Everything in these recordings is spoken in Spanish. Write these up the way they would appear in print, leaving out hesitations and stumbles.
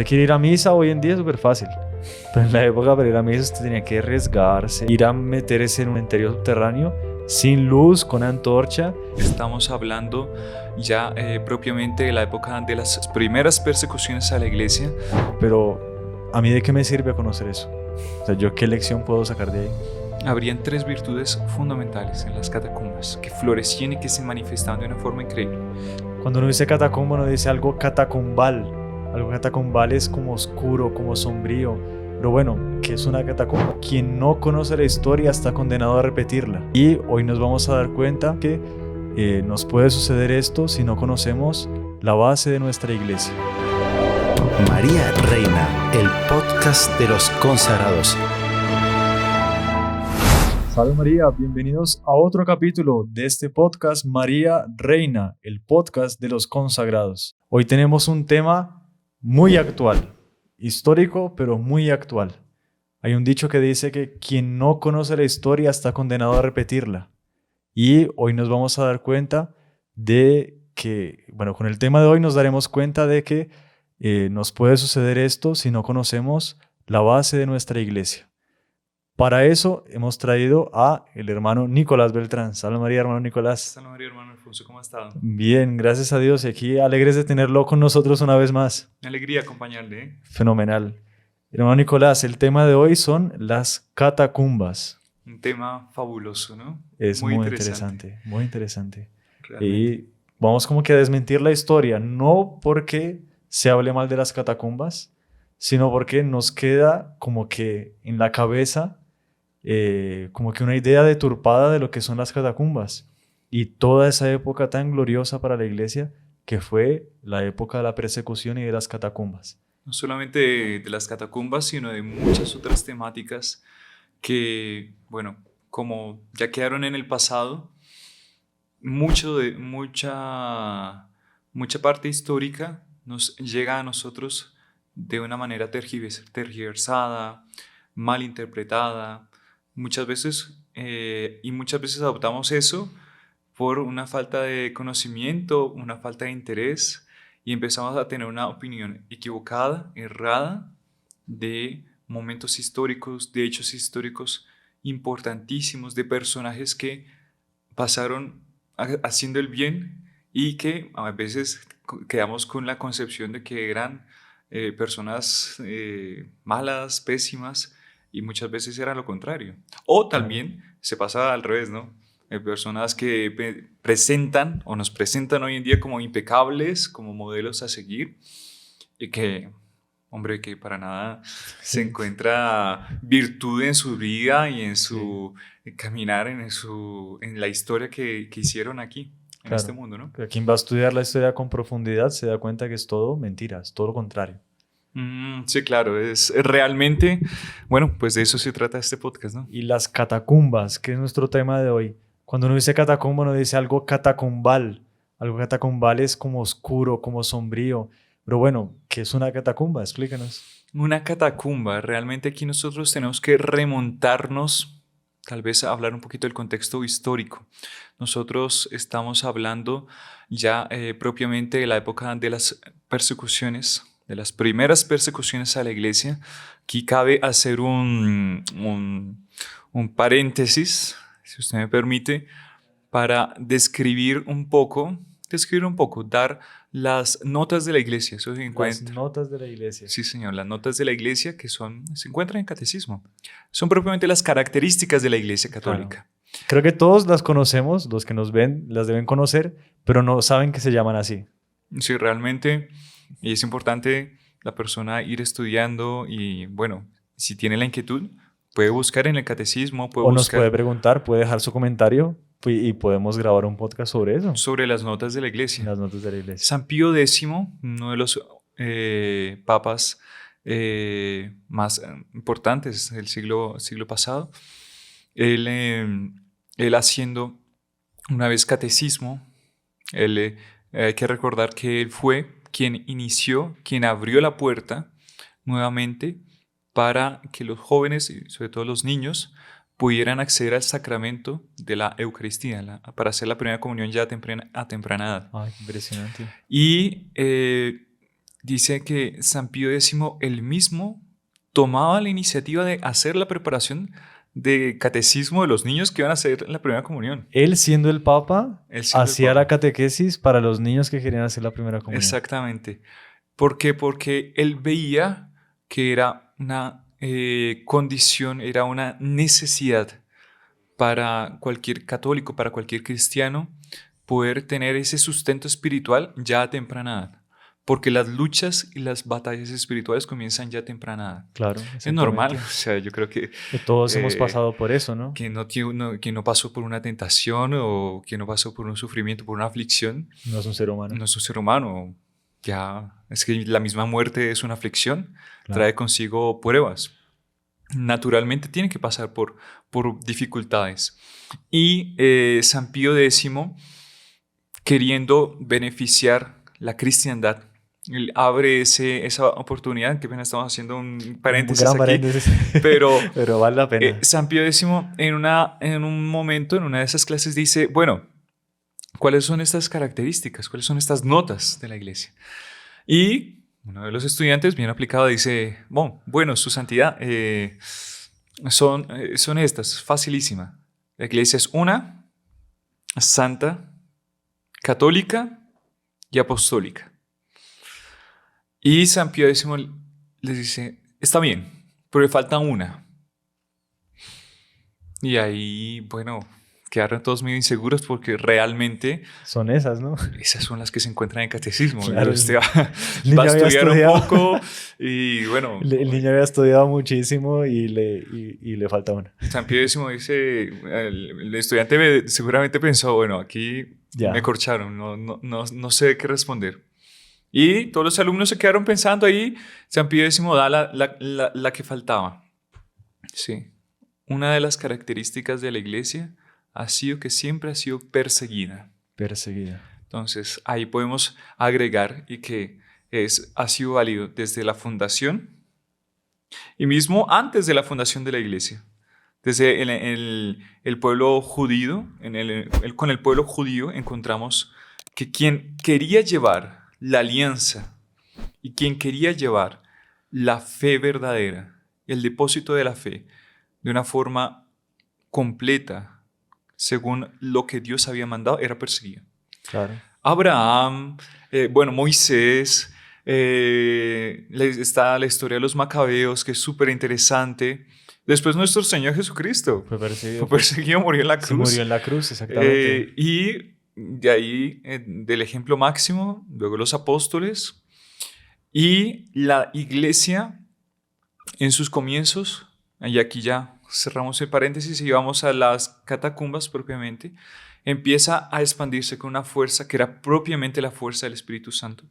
Usted quiere ir a misa hoy en día es súper fácil. Pero en la época para ir a misa usted tenía que arriesgarse, ir a meterse en un cementerio subterráneo sin luz, con antorcha. Estamos hablando ya propiamente de la época de las primeras persecuciones a la iglesia. Pero ¿a mí de qué me sirve conocer eso? O sea, ¿yo qué lección puedo sacar de ahí? Habrían tres virtudes fundamentales en las catacumbas que florecían y que se manifestaban de una forma increíble. Cuando uno dice catacumba, uno dice algo catacumbal. Algo catacumbal es como oscuro, como sombrío. Pero bueno, ¿qué es una catacumba? Quien no conoce la historia está condenado a repetirla. Y hoy nos vamos a dar cuenta que nos puede suceder esto si no conocemos la base de nuestra iglesia. María Reina, el podcast de los consagrados. Salve María, bienvenidos a otro capítulo de este podcast María Reina, el podcast de los consagrados. Hoy tenemos un tema muy actual, histórico pero muy actual. Hay un dicho que dice que quien no conoce la historia está condenado a repetirla. Y hoy nos vamos a dar cuenta de que, bueno, con el tema de hoy nos daremos cuenta de que nos puede suceder esto si no conocemos la base de nuestra iglesia. Para eso hemos traído a el hermano Nicolás Beltrán. Salve María, hermano Nicolás. Salve María, hermano Alfonso, ¿cómo ha estado? Bien, gracias a Dios. Y aquí alegres de tenerlo con nosotros una vez más. Una alegría acompañarle, ¿eh? Fenomenal. Hermano Nicolás, el tema de hoy son las catacumbas. Un tema fabuloso, ¿no? Es muy interesante, muy interesante. Realmente. Y vamos como que a desmentir la historia, no porque se hable mal de las catacumbas, sino porque nos queda como que en la cabeza como que una idea deturpada de lo que son las catacumbas y toda esa época tan gloriosa para la iglesia que fue la época de la persecución y de las catacumbas. No solamente de las catacumbas, sino de muchas otras temáticas que, bueno, como ya quedaron en el pasado, mucha parte histórica nos llega a nosotros de una manera tergiversada, mal interpretada, muchas veces adoptamos eso por una falta de conocimiento, una falta de interés, y empezamos a tener una opinión equivocada, errada, de momentos históricos, de hechos históricos importantísimos, de personajes que pasaron haciendo el bien y que a veces quedamos con la concepción de que eran personas malas, pésimas, y muchas veces era lo contrario. O también se pasa al revés, ¿no? Personas que presentan o nos presentan hoy en día como impecables, como modelos a seguir, y que, hombre, que para nada se encuentra virtud en su vida y en su caminar, en la historia que hicieron aquí, en este mundo, ¿no? Pero quien va a estudiar la historia con profundidad se da cuenta que es todo mentira, es todo lo contrario. Sí, claro, es realmente, bueno, pues de eso se trata este podcast, ¿no? Y las catacumbas, que es nuestro tema de hoy. Cuando uno dice catacumba, uno dice algo catacumbal. Algo catacumbal es como oscuro, como sombrío. Pero bueno, ¿qué es una catacumba? Explícanos. Una catacumba, realmente aquí nosotros tenemos que remontarnos, tal vez a hablar un poquito del contexto histórico. Nosotros estamos hablando ya propiamente de la época de las persecuciones, de las primeras persecuciones a la iglesia. Aquí cabe hacer un paréntesis, si usted me permite, para describir un poco, dar las notas de la iglesia. Eso se encuentra. Las notas de la iglesia. Sí, señor, las notas de la iglesia que se encuentran en el catecismo. Son propiamente las características de la iglesia católica. Claro. Creo que todos las conocemos, los que nos ven las deben conocer, pero no saben que se llaman así. Sí, realmente. Y es importante la persona ir estudiando y, bueno, si tiene la inquietud, puede buscar en el catecismo, Nos puede preguntar, puede dejar su comentario y podemos grabar un podcast sobre eso. Sobre las notas de la iglesia. Las notas de la iglesia. San Pío X, uno de los papas más importantes del siglo pasado, él haciendo una vez catecismo, hay que recordar que él fue quien abrió la puerta nuevamente para que los jóvenes y sobre todo los niños pudieran acceder al sacramento de la Eucaristía, para hacer la primera comunión ya a temprana edad. Ay, impresionante. Y dice que San Pío X él mismo tomaba la iniciativa de hacer la preparación de catecismo de los niños que iban a hacer la primera comunión. Él siendo el Papa, Él siendo el hacía Papa. la catequesis para los niños que querían hacer la primera comunión. Exactamente. ¿Por qué? Porque él veía que era una condición, era una necesidad para cualquier católico, para cualquier cristiano, poder tener ese sustento espiritual ya a temprana edad. Porque las luchas y las batallas espirituales comienzan ya a temprana edad. Claro, Es normal, o sea, yo creo que todos hemos pasado por eso, ¿no? quien no pasó por una tentación o quien no pasó por un sufrimiento, por una aflicción, No es un ser humano. no es un ser humano. Ya, es que la misma muerte es una aflicción, Claro. trae consigo pruebas. Naturalmente tiene que pasar por dificultades. Y San Pío X, queriendo beneficiar la cristiandad, él abre esa oportunidad, que apenas estamos haciendo un paréntesis Un aquí, gran paréntesis. Pero vale la pena. San Pío X en un momento, en una de esas clases dice, bueno, ¿cuáles son estas características? ¿Cuáles son estas notas de la iglesia? Y uno de los estudiantes, bien aplicado, dice, bueno, su santidad, son estas, facilísima. La iglesia es una, santa, católica y apostólica. Y San Pío X les dice, está bien, pero le falta una. Y ahí, bueno, quedaron todos medio inseguros porque realmente Son esas, ¿no? esas son las que se encuentran en el catecismo. Claro, Usted va niño a había estudiar un estudiado. poco y bueno, El niño había estudiado muchísimo y le falta una. San Pío X dice, el estudiante seguramente pensó, bueno, aquí Ya. me corcharon, no sé qué responder. Y todos los alumnos se quedaron pensando ahí, San Pío X da la que faltaba. Sí. Una de las características de la iglesia ha sido que siempre ha sido perseguida. Perseguida. Entonces, ahí podemos agregar y que ha sido válido desde la fundación y mismo antes de la fundación de la iglesia. Desde el pueblo judío, con el pueblo judío encontramos que quien quería llevar la alianza y quien quería llevar la fe verdadera, el depósito de la fe, de una forma completa, según lo que Dios había mandado, era perseguido. Claro. Abraham, Moisés, está la historia de los macabeos, que es súper interesante. Después nuestro Señor Jesucristo Fue perseguido. fue perseguido, murió en la Se cruz. murió en la cruz, exactamente. Y de ahí, del ejemplo máximo, luego los apóstoles y la iglesia en sus comienzos, y aquí ya cerramos el paréntesis y vamos a las catacumbas propiamente, empieza a expandirse con una fuerza que era propiamente la fuerza del Espíritu Santo,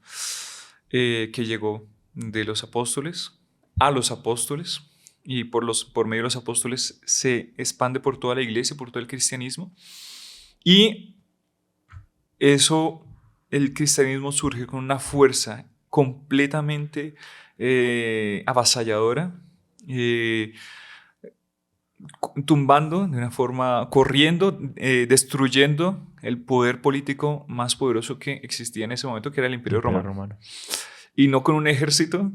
que llegó de los apóstoles a los apóstoles y por medio de los apóstoles se expande por toda la iglesia, por todo el cristianismo. Y eso, el cristianismo surge con una fuerza completamente avasalladora, tumbando de una forma, corriendo, destruyendo el poder político más poderoso que existía en ese momento, que era el Imperio Romano. Y no con un ejército,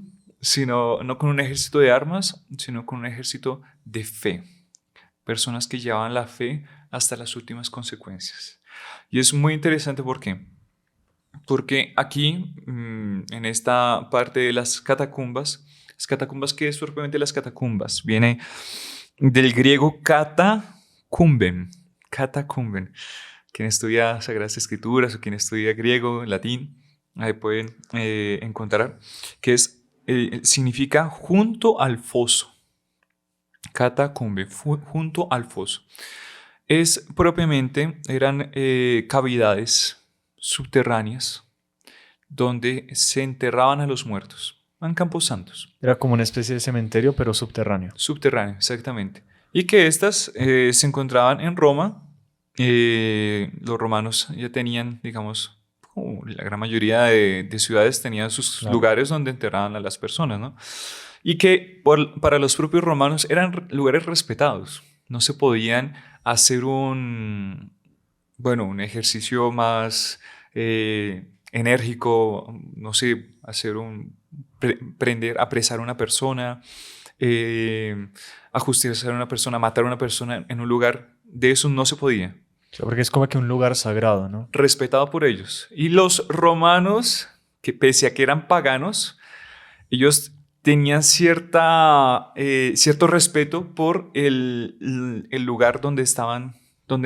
no con un ejército de armas, sino con un ejército de fe. Personas que llevaban la fe hasta las últimas consecuencias. Y es muy interesante porque aquí, en esta parte de las catacumbas, ¿qué es propiamente las catacumbas? Viene del griego catacumben. Quien estudia Sagradas Escrituras o quien estudia griego, latín, ahí pueden encontrar que significa junto al foso. Catacumbe, junto al foso. Eran cavidades subterráneas donde se enterraban a los muertos. En campos santos. Era como una especie de cementerio, pero subterráneo. Subterráneo, exactamente. Y que estas se encontraban en Roma. Los romanos ya tenían, digamos, la gran mayoría de ciudades tenían sus lugares donde enterraban a las personas, ¿no? Y que para los propios romanos eran lugares respetados. No se podían hacer un ejercicio más enérgico, no sé, prender, apresar a una persona, ajusticiar a una persona, matar a una persona en un lugar. De eso no se podía. O sea, porque es como que un lugar sagrado, ¿no? Respetado por ellos. Y los romanos, que pese a que eran paganos, ellos tenían cierto respeto por el lugar donde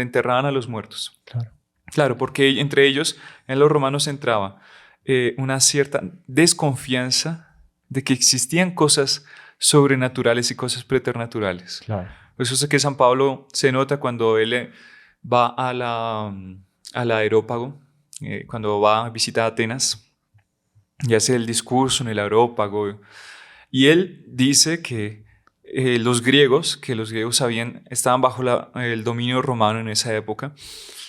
enterraban a los muertos. Claro. Claro, porque entre ellos, en los romanos entraba una cierta desconfianza de que existían cosas sobrenaturales y cosas preternaturales. Claro. Por eso es que San Pablo se nota cuando él va al Areópago, cuando va a visitar Atenas y hace el discurso en el Areópago. Y él dice que los griegos estaban bajo el dominio romano en esa época.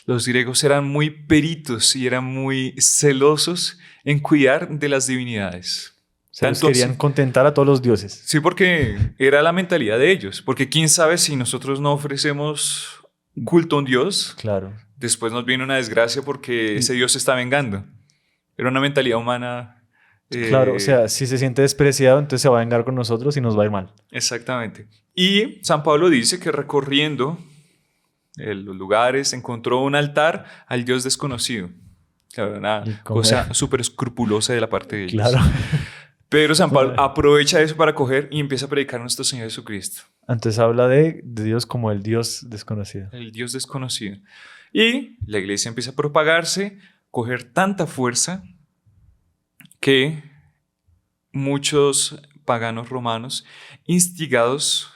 Los griegos eran muy peritos y eran muy celosos en cuidar de las divinidades. O sea, ellos querían contentar a todos los dioses. Sí, porque era la mentalidad de ellos. Porque quién sabe si nosotros no ofrecemos culto a un dios, claro, después nos viene una desgracia porque ese dios se está vengando. Era una mentalidad humana. Claro, o sea, si se siente despreciado, entonces se va a vengar con nosotros y nos va a ir mal. Exactamente. Y San Pablo dice que recorriendo los lugares encontró un altar al dios desconocido. Claro, una cosa súper escrupulosa de la parte de ellos. Claro. Pero San Pablo aprovecha eso para coger y empieza a predicar a nuestro Señor Jesucristo. Entonces habla de Dios como el Dios desconocido. El Dios desconocido. Y la iglesia empieza a propagarse, coger tanta fuerza que muchos paganos romanos, instigados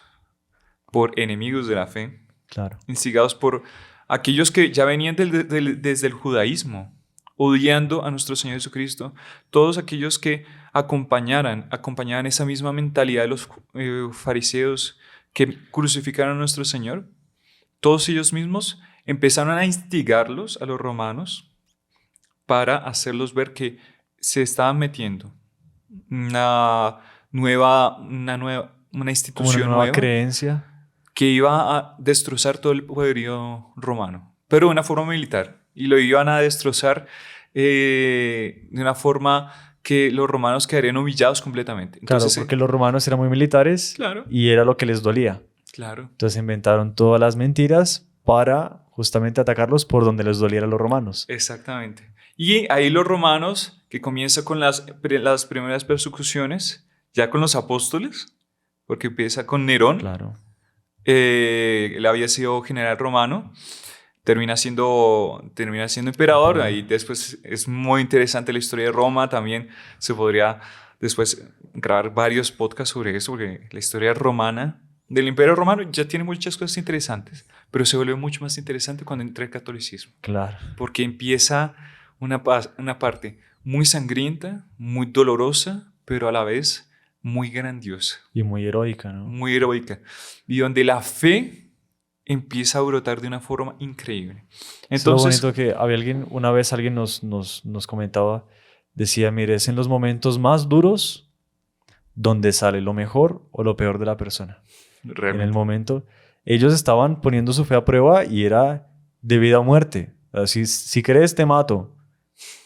por enemigos de la fe, claro, instigados por aquellos que ya venían desde el judaísmo, odiando a nuestro Señor Jesucristo, todos aquellos que acompañaban esa misma mentalidad de los fariseos que crucificaron a nuestro Señor, todos ellos mismos empezaron a instigarlos a los romanos para hacerlos ver que se estaban metiendo una institución como una nueva creencia que iba a destrozar todo el poderío romano, pero de una forma militar, y lo iban a destrozar de una forma que los romanos quedarían humillados completamente. Entonces, claro, porque los romanos eran muy militares, claro, y era lo que les dolía. Claro. Entonces inventaron todas las mentiras para justamente atacarlos por donde les doliera a los romanos. Exactamente. Y ahí los romanos, que comienza con las primeras persecuciones, ya con los apóstoles, porque empieza con Nerón. Claro. Él había sido general romano, termina siendo emperador. Ahí después es muy interesante la historia de Roma. También se podría después grabar varios podcasts sobre eso, porque la historia romana, del Imperio Romano, ya tiene muchas cosas interesantes, pero se vuelve mucho más interesante cuando entra el catolicismo. Claro. Porque empieza una parte muy sangrienta, muy dolorosa, pero a la vez muy grandiosa. Y muy heroica, ¿no? Muy heroica. Y donde la fe empieza a brotar de una forma increíble. Entonces, es lo bonito que una vez alguien nos comentaba, decía, mire, es en los momentos más duros donde sale lo mejor o lo peor de la persona. Realmente. En el momento, ellos estaban poniendo su fe a prueba y era de vida o muerte. Si crees, te mato.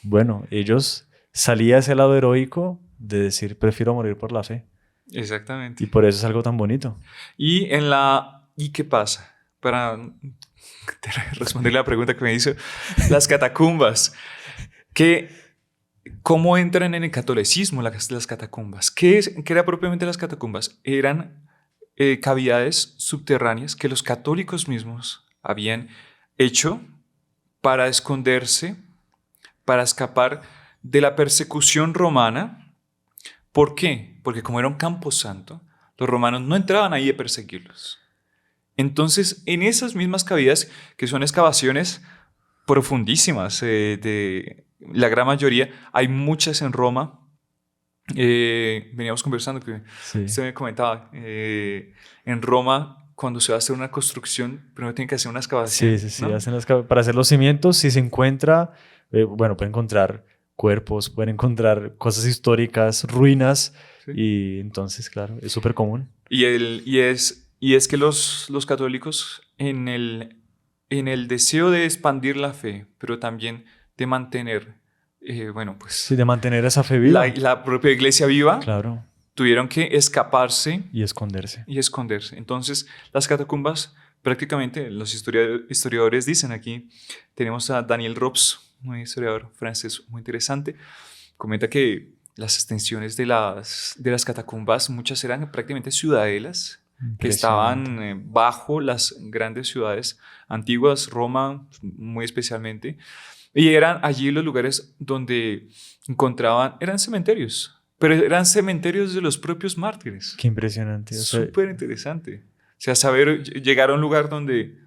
Bueno, ellos salían ese lado heroico de decir, prefiero morir por la fe. Exactamente. Y por eso es algo tan bonito. ¿Y qué pasa? Para responder la pregunta que me hizo, las catacumbas. ¿Cómo entran en el catolicismo las catacumbas? ¿Qué era propiamente las catacumbas? Eran cavidades subterráneas que los católicos mismos habían hecho para esconderse, para escapar de la persecución romana. ¿Por qué? Porque como era un camposanto, los romanos no entraban ahí a perseguirlos. Entonces, en esas mismas cavidades, que son excavaciones profundísimas, la gran mayoría, hay muchas en Roma. Veníamos conversando, que sí. Usted me comentaba, en Roma, cuando se va a hacer una construcción, primero tienen que hacer una excavación. Sí, ¿no? Para hacer los cimientos, si se encuentra, pueden encontrar cuerpos, pueden encontrar cosas históricas, ruinas, sí. Y entonces, claro, es súper común. Y es que los católicos, en el deseo de expandir la fe, pero también de mantener bueno, pues Sí, de mantener esa fe viva. la propia iglesia viva, Claro. tuvieron que escaparse Y esconderse. y esconderse. Entonces, las catacumbas, prácticamente, los historiadores dicen aquí, tenemos a Daniel Robs, un historiador francés muy interesante, comenta que las extensiones de las catacumbas, muchas eran prácticamente ciudadelas que estaban bajo las grandes ciudades antiguas, Roma muy especialmente, y eran allí los lugares donde eran cementerios, pero eran cementerios de los propios mártires. Qué impresionante. O sea, Súper interesante. O sea, llegar a un lugar donde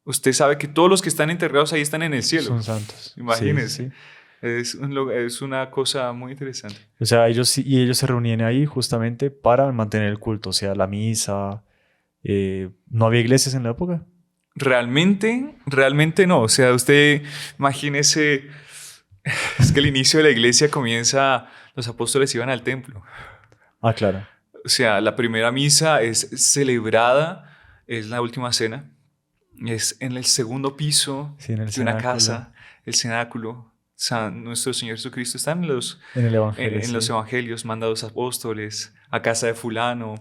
usted sabe que todos los que están enterrados ahí están en el cielo. son santos. Imagínense. Sí, sí. Es una cosa muy interesante. O sea, ellos se reunían ahí justamente para mantener el culto, o sea, la misa. ¿No había iglesias en la época? Realmente no. O sea, usted imagínese, es que el inicio de la iglesia comienza, los apóstoles iban al templo. Ah, claro. O sea, la primera misa es celebrada, es la última cena, es en el segundo piso Sí, en el de una cenáculo. casa, el cenáculo. Nuestro Señor Jesucristo está en los Evangelio. en los Sí. evangelios, manda a los apóstoles a casa de fulano.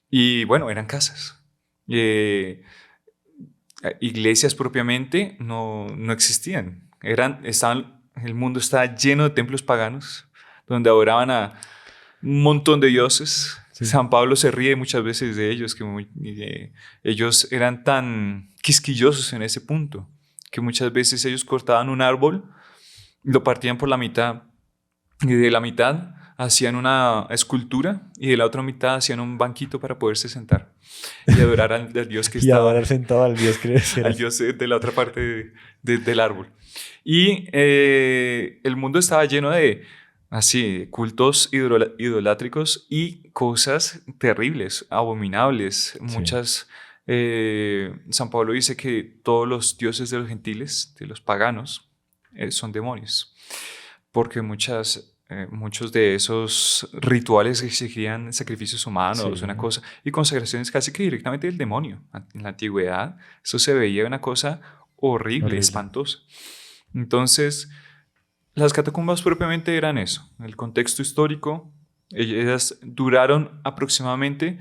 Y bueno, eran casas. Iglesias propiamente no existían. El mundo estaba lleno de templos paganos donde adoraban a un montón de dioses. Sí. San Pablo se ríe muchas veces de ellos, ellos eran tan quisquillosos en ese punto, que muchas veces ellos cortaban un árbol, lo partían por la mitad, y de la mitad hacían una escultura, y de la otra mitad hacían un banquito para poderse sentar y adorar al Dios que Y estaba, adorar sentado al Dios que al Dios de la otra parte del árbol. Y el mundo estaba lleno de así, cultos idolátricos y cosas terribles, abominables. Sí. San Pablo dice que todos los dioses de los gentiles, de los paganos, son demonios, porque muchos de esos rituales exigían sacrificios humanos, Sí. una cosa, y consagraciones casi que directamente del demonio. En la antigüedad eso se veía una cosa horrible. Espantosa. Entonces, las catacumbas propiamente eran eso, el contexto histórico. Ellas duraron aproximadamente,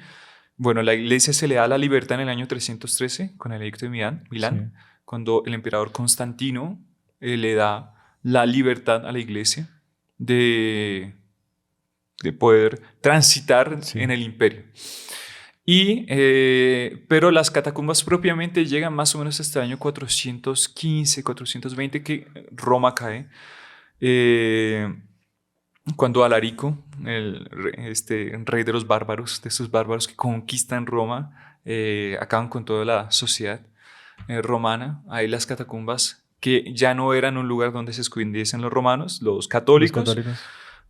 bueno, la iglesia se le da la libertad en el año 313 con el edicto de Milán, Sí. cuando el emperador Constantino le da la libertad a la iglesia de poder transitar en el imperio. Pero las catacumbas propiamente llegan más o menos hasta el año 415, 420, que Roma cae. Cuando Alarico, el rey de los bárbaros, de esos bárbaros que conquistan Roma, acaban con toda la sociedad romana. Hay las catacumbas que ya no eran un lugar donde se escondiesen los romanos, los católicos.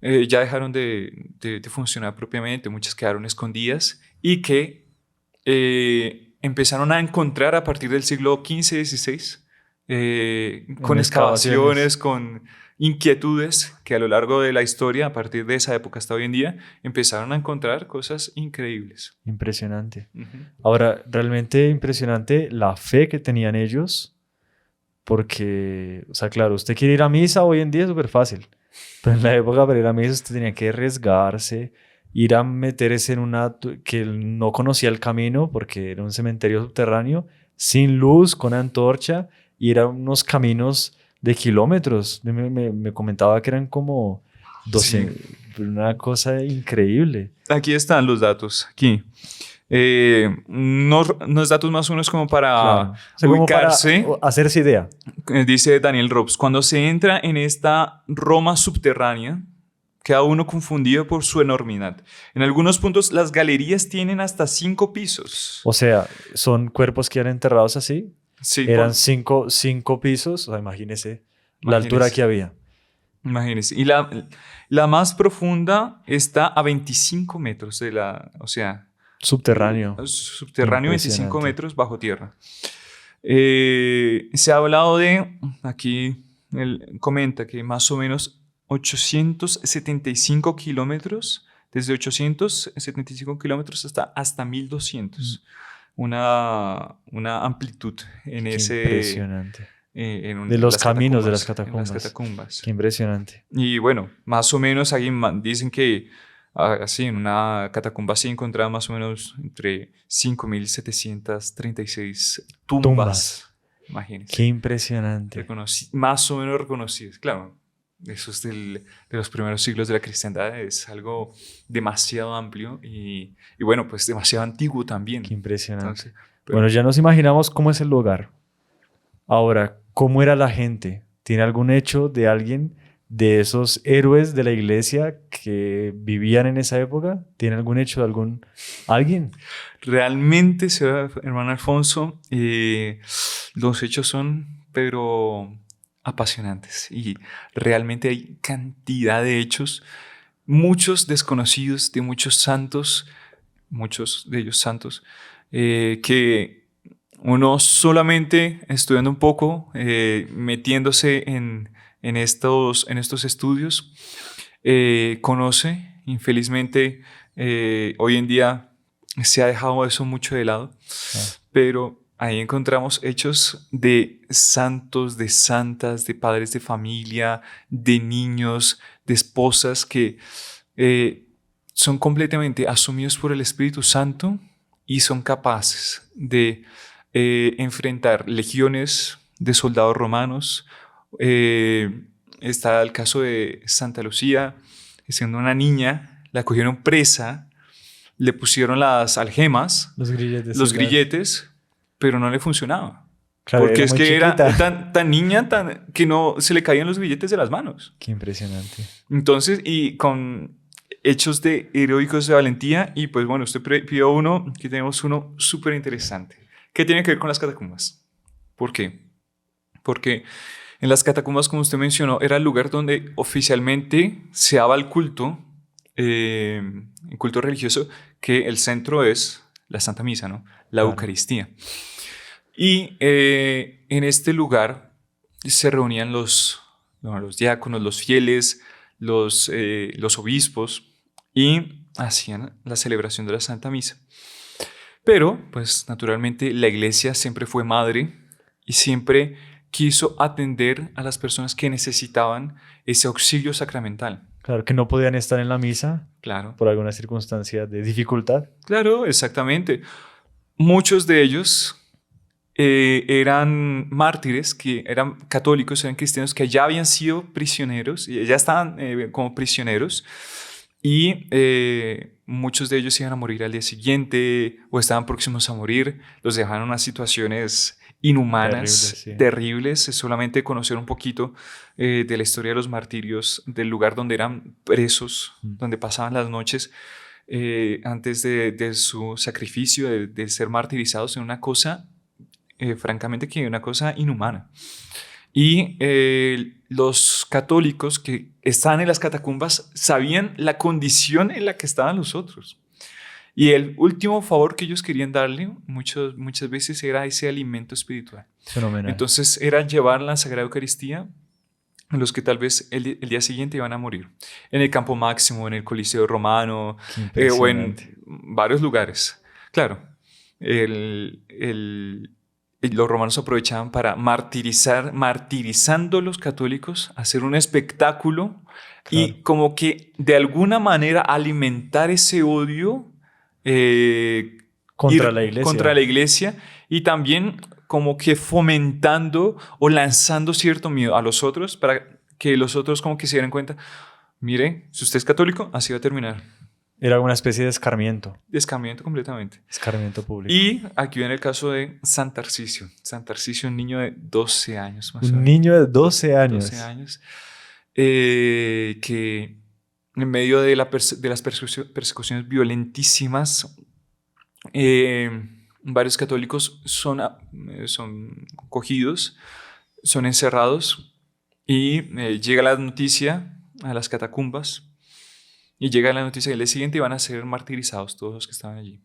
Ya dejaron de funcionar propiamente, muchas quedaron escondidas y que empezaron a encontrar a partir del siglo XV, XVI, con excavaciones, con inquietudes que a lo largo de la historia, a partir de esa época hasta hoy en día, empezaron a encontrar cosas increíbles. Impresionante. Uh-huh. Ahora, realmente impresionante la fe que tenían ellos, porque, o sea, claro, usted quiere ir a misa hoy en día es súper fácil, pero en la época para ir a misa usted tenía que arriesgarse, ir a meterse en una que no conocía el camino porque era un cementerio subterráneo, sin luz, con antorcha, y eran unos caminos de kilómetros. Me comentaba que eran como 12, sí. Una cosa increíble. Aquí están los datos, aquí. Unos datos más o menos como para ubicarse. Como para hacerse idea. Dice Daniel Robs, cuando se entra en esta Roma subterránea, queda uno confundido por su enormidad. En algunos puntos las galerías tienen hasta 5 pisos. O sea, son cuerpos que eran enterrados así. Sí, eran 5 pisos. O sea, imagínese la altura que había. Imagínese. Y la más profunda está a 25 metros de o sea... Subterráneo. Subterráneo, 25 metros bajo tierra. Se ha hablado aquí él comenta que más o menos 875 kilómetros, desde 875 kilómetros hasta 1200. Una amplitud en Impresionante. De los caminos de las En las catacumbas. catacumbas. Qué impresionante. Y bueno, más o menos ahí dicen que así en una catacumba así encontraban más o menos entre 5.736 tumbas. Imagínense. Qué impresionante. Más o menos reconocidas. Claro, eso es de los primeros siglos de la cristiandad. Es algo demasiado amplio y bueno, pues demasiado antiguo también. Qué impresionante. Entonces, pero- Bueno, ya nos imaginamos cómo es el lugar. Ahora, ¿cómo era la gente? ¿Tiene algún hecho de alguien de esos héroes de la iglesia que vivían en esa época? ¿Tiene algún hecho de alguien? Realmente, hermano Alfonso, los hechos son, pero apasionantes. Y realmente hay cantidad de hechos, muchos desconocidos de muchos santos, muchos de ellos santos, que uno solamente estudiando un poco, metiéndose en estos estudios, conoce. Infelizmente, hoy en día se ha dejado eso mucho de lado, pero ahí encontramos hechos de santos, de santas, de padres de familia, de niños, de esposas que son completamente asumidos por el Espíritu Santo y son capaces de enfrentar legiones de soldados romanos. Está el caso de Santa Lucía, siendo una niña, la cogieron presa, le pusieron las algemas, Los grilletes. los sí, grilletes, pero no le funcionaba. Claro, Porque era es muy que chiquita. era tan niña que no se le caían los grilletes de las manos. Qué impresionante. Entonces, y con hechos de heroicos de valentía, y pues bueno, usted pidió uno, aquí tenemos uno súper interesante. ¿Qué tiene que ver con las catacumbas? ¿Por qué? Porque en las catacumbas, como usted mencionó, era el lugar donde oficialmente se daba el culto religioso, que el centro es la Santa Misa, ¿no? La Claro. Eucaristía. Y en este lugar se reunían los diáconos, los fieles, los obispos, y hacían la celebración de la Santa Misa. Pero, pues naturalmente, la iglesia siempre fue madre y siempre quiso atender a las personas que necesitaban ese auxilio sacramental. Claro, que no podían estar en la misa Claro, por alguna circunstancia de dificultad. claro, exactamente. Muchos de ellos eran mártires, que eran católicos, eran cristianos, que ya habían sido prisioneros, y ya estaban como prisioneros, y muchos de ellos iban a morir al día siguiente o estaban próximos a morir. Los dejaron en unas situaciones inhumanas, terribles. Solamente conocer un poquito de la historia de los martirios, del lugar donde eran presos, donde pasaban las noches antes de su sacrificio, de ser martirizados, en una cosa, francamente, que una cosa inhumana. Y los católicos que estaban en las catacumbas sabían la condición en la que estaban los otros. Y el último favor que ellos querían darle muchas veces era ese alimento espiritual. Fenomenal. Entonces era llevar la Sagrada Eucaristía a los que tal vez el día siguiente iban a morir. En el Campo Máximo, en el Coliseo Romano, o en varios lugares. Claro, los romanos aprovechaban para martirizando a los católicos, hacer un espectáculo, claro, y como que de alguna manera alimentar ese odio contra la iglesia, y también como que fomentando o lanzando cierto miedo a los otros para que los otros como que se dieran cuenta, mire, si usted es católico, así va a terminar. Era una especie de escarmiento. Escarmiento completamente. Escarmiento público. Y aquí viene el caso de San Tarcisio. San Tarcisio, un niño de 12 años más o menos. Un niño de 12 años. 12 años. Que en medio de las persecuciones violentísimas, varios católicos son cogidos, son encerrados, y llega la noticia a las catacumbas. Y llega la noticia del día siguiente y van a ser martirizados todos los que estaban allí.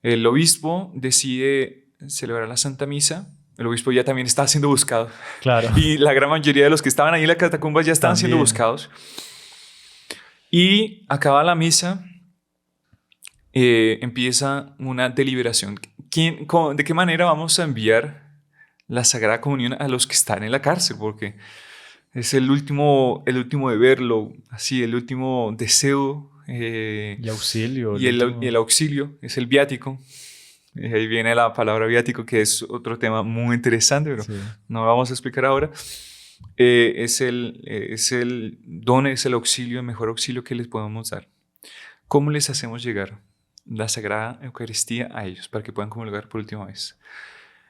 El obispo decide celebrar la Santa Misa. El obispo ya también está siendo buscado. Claro. Y la gran mayoría de los que estaban ahí en las catacumbas ya estaban siendo buscados. Y acaba la misa. Empieza una deliberación. ¿De qué manera vamos a enviar la Sagrada Comunión a los que están en la cárcel, porque es el último deber, así, el último deseo. Y auxilio. Y el auxilio es el viático. Ahí viene la palabra viático, que es otro tema muy interesante, pero Sí. no lo vamos a explicar ahora. Es el don, es el auxilio, el mejor auxilio que les podemos dar. ¿Cómo les hacemos llegar la Sagrada Eucaristía a ellos para que puedan comulgar por última vez?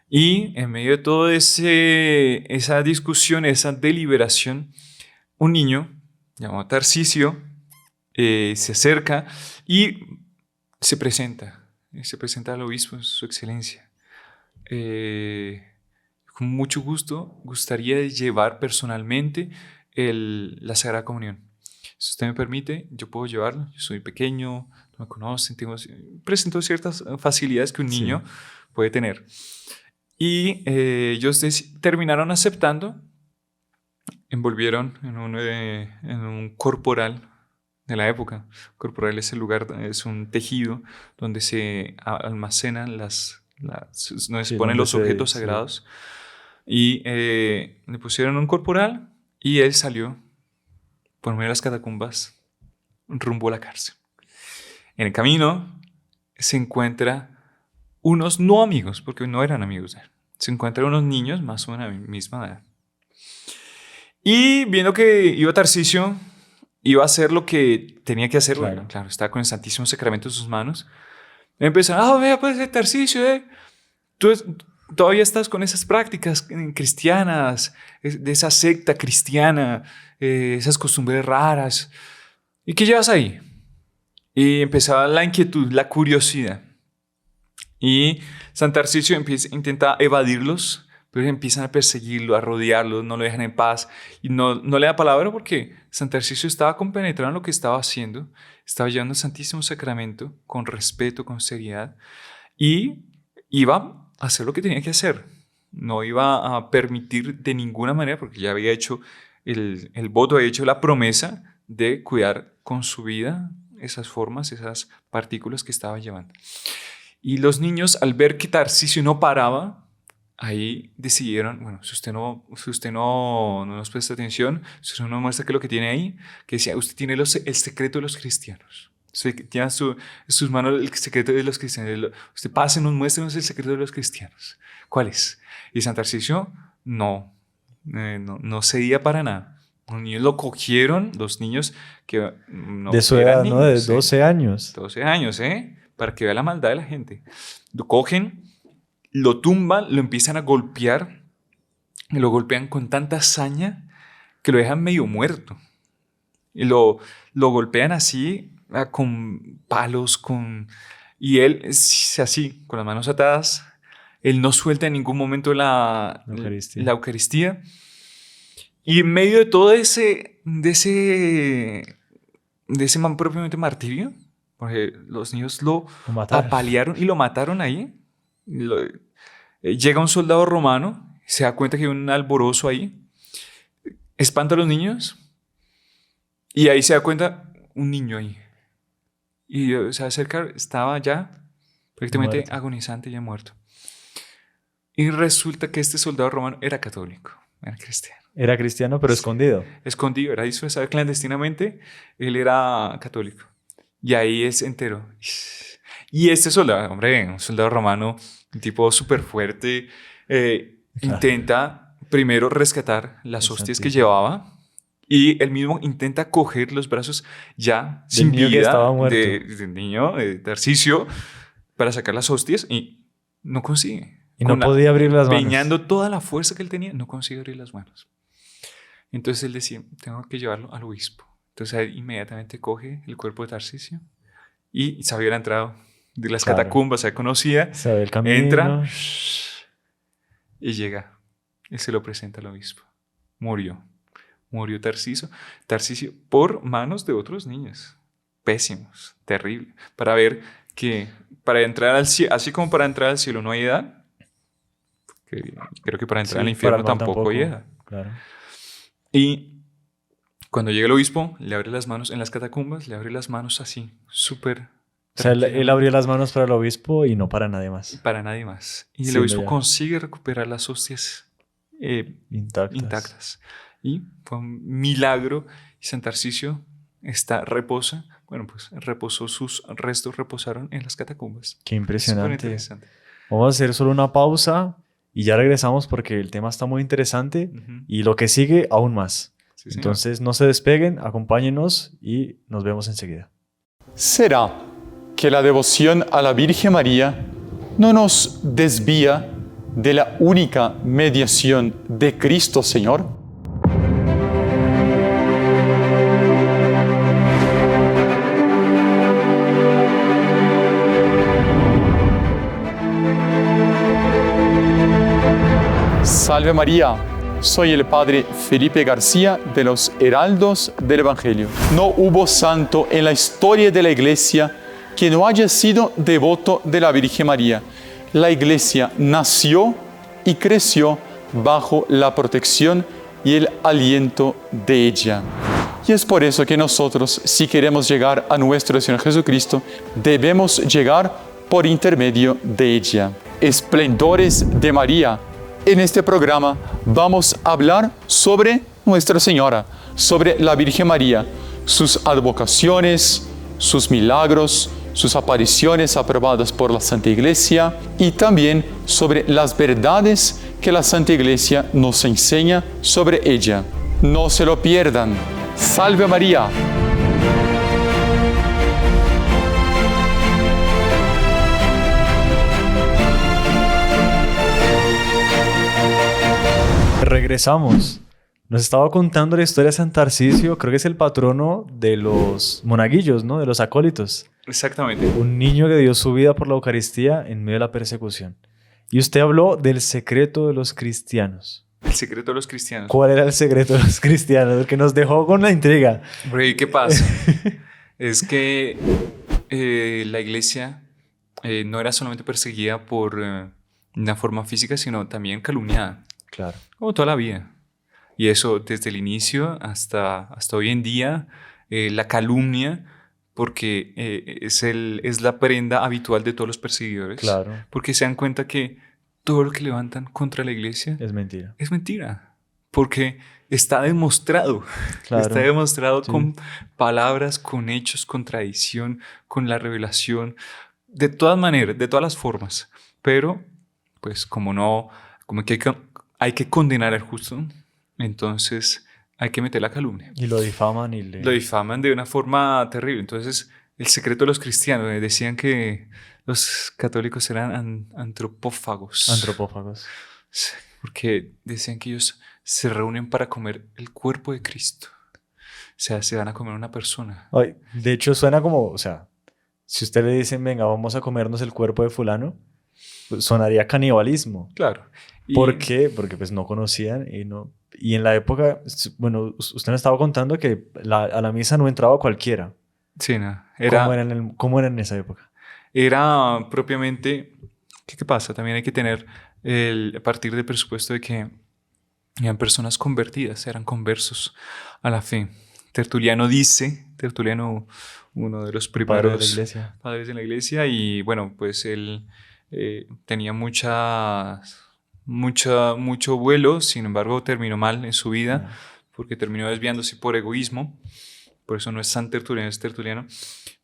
Y en medio de toda esa discusión, esa deliberación, un niño llamado Tarcisio se acerca y se presenta al obispo, su excelencia. Con mucho gusto, gustaría llevar personalmente la Sagrada Comunión. Si usted me permite, yo puedo llevarlo. Yo soy pequeño, no me conocen, presento ciertas facilidades que un niño puede tener. Y ellos terminaron aceptando, envolvieron en un corporal de la época. Corporal es el lugar, es un tejido donde se almacenan donde se ponen los objetos sagrados. Y le pusieron un corporal y él salió por medio de las catacumbas rumbo a la cárcel. En el camino se encuentra unos no amigos, porque no eran amigos de él. Se encuentran unos niños más o menos a la misma edad. Y viendo que iba Tarcisio, iba a hacer lo que tenía que hacer. Claro. Bueno, claro, estaba con el Santísimo Sacramento en sus manos. Empezaron, vea pues Tarcisio, tú todavía estás con esas prácticas cristianas, de esa secta cristiana, esas costumbres raras. ¿Y qué llevas ahí? Y empezaba la inquietud, la curiosidad. Y San Tarcisio intenta evadirlos, pero empiezan a perseguirlo, a rodearlo, no lo dejan en paz. Y no le da palabra porque San Tarcisio estaba compenetrado en lo que estaba haciendo, estaba llevando el Santísimo Sacramento con respeto, con seriedad, y iba a hacer lo que tenía que hacer. No iba a permitir de ninguna manera, porque ya había hecho el voto, había hecho la promesa de cuidar con su vida esas formas, esas partículas que estaba llevando. Y los niños, al ver que Tarcisio no paraba, ahí decidieron, bueno, si usted no nos presta atención, si usted no muestra qué es lo que tiene ahí, que decía, usted tiene el secreto de los cristianos. Usted tiene en sus manos el secreto de los cristianos. Usted pásenos, muéstrenos el secreto de los cristianos. ¿Cuál es? Y San Tarcisio no cedía para nada. Los niños lo cogieron, los niños que no de su edad, ¿no? De 12 años. 12 años, para que vea la maldad de la gente. Lo cogen, lo tumban, lo empiezan a golpear, y lo golpean con tanta saña que lo dejan medio muerto. Y lo golpean así, con palos, y él, así, con las manos atadas, él no suelta en ningún momento la Eucaristía. Y en medio de todo ese propiamente martirio, porque los niños lo apalearon y lo mataron ahí. Llega un soldado romano, se da cuenta que hay un alborozo ahí, espanta a los niños y ahí se da cuenta un niño ahí. Y se acerca, estaba ya prácticamente muerto, agonizante, ya muerto. Y resulta que este soldado romano era católico, era cristiano. Era cristiano, pero escondido. Escondido, era disfrazado clandestinamente. Él era católico. Y ahí él se enteró. Y este soldado, hombre, un soldado romano, un tipo súper fuerte, intenta primero rescatar las hostias que llevaba. Y él mismo intenta coger los brazos ya sin vida del niño, de Tarcisio, para sacar las hostias y no consigue. Y no podía abrir las manos. Empeñando toda la fuerza que él tenía, no consigue abrir las manos. Entonces él decía, tengo que llevarlo al obispo. Entonces él inmediatamente coge el cuerpo de Tarcisio y se había entrado de las catacumbas, se conocía, sabe el camino, entra y llega y se lo presenta al obispo. Murió Tarcisio por manos de otros niños. Pésimos, terrible. Para ver que para entrar al cielo, así como para entrar al cielo no hay edad, creo que para entrar al infierno tampoco hay edad. Claro. Y cuando llega el obispo, le abre las manos en las catacumbas, le abre las manos así, súper O sea, él abrió las manos para el obispo y no para nadie más. Para nadie más. Y el Sí, obispo ya. consigue recuperar las hostias intactas. Y fue un milagro. Y San Tarcisio reposa. Bueno, pues sus restos reposaron en las catacumbas. Qué Súper impresionante. interesante. Vamos a hacer solo una pausa y ya regresamos porque el tema está muy interesante Ujú. y lo que sigue aún más. Sí, señor. Entonces no se despeguen, acompáñenos y nos vemos enseguida. ¿Será que la devoción a la Virgen María no nos desvía de la única mediación de Cristo Señor? Salve María, soy el Padre Felipe García de los Heraldos del Evangelio. No hubo santo en la historia de la Iglesia que no haya sido devoto de la Virgen María. La Iglesia nació y creció bajo la protección y el aliento de ella. Y es por eso que nosotros, si queremos llegar a nuestro Señor Jesucristo, debemos llegar por intermedio de ella. Esplendores de María. En este programa vamos a hablar sobre Nuestra Señora, sobre la Virgen María, sus advocaciones, sus milagros, sus apariciones aprobadas por la Santa Iglesia y también sobre las verdades que la Santa Iglesia nos enseña sobre ella. No se lo pierdan. ¡Salve María! Regresamos. Nos estaba contando la historia de San Tarcisio, creo que es el patrono de los monaguillos, ¿no? De los acólitos. Exactamente. Un niño que dio su vida por la Eucaristía en medio de la persecución. Y usted habló del secreto de los cristianos. El secreto de los cristianos. ¿Cuál era el secreto de los cristianos? El que nos dejó con la intriga. Hombre, ¿y qué pasa? Es que la iglesia no era solamente perseguida por una forma física, sino también calumniada. Claro. Como toda la vida. Y eso desde el inicio hasta hoy en día, la calumnia, porque es la prenda habitual de todos los perseguidores. Claro. Porque se dan cuenta que todo lo que levantan contra la iglesia Es mentira. es mentira. Porque está demostrado. Claro. Está demostrado Sí. con palabras, con hechos, con tradición, con la revelación. De todas maneras, de todas las formas. Pero, pues como que hay que condenar al justo, entonces hay que meter la calumnia. Y lo difaman y le... Lo difaman de una forma terrible. Entonces, el secreto de los cristianos, decían que los católicos eran antropófagos. Antropófagos. Porque decían que ellos se reúnen para comer el cuerpo de Cristo. O sea, se van a comer una persona. Ay, de hecho, suena como, o sea, si usted le dicen, venga, vamos a comernos el cuerpo de fulano, pues sonaría canibalismo. Claro. ¿Por qué? Porque pues no conocían y no... Y en la época, bueno, usted me estaba contando que a la misa no entraba cualquiera. Sí, no. ¿Cómo era en esa época? Era propiamente... ¿Qué pasa? También hay que tener a partir del presupuesto de que eran personas convertidas, eran conversos a la fe. Tertuliano, uno de los primeros Padre de la iglesia. padres de la iglesia, y bueno, pues él tenía mucho vuelo, sin embargo terminó mal en su vida, porque terminó desviándose por egoísmo. Por eso no es San Tertuliano, es Tertuliano.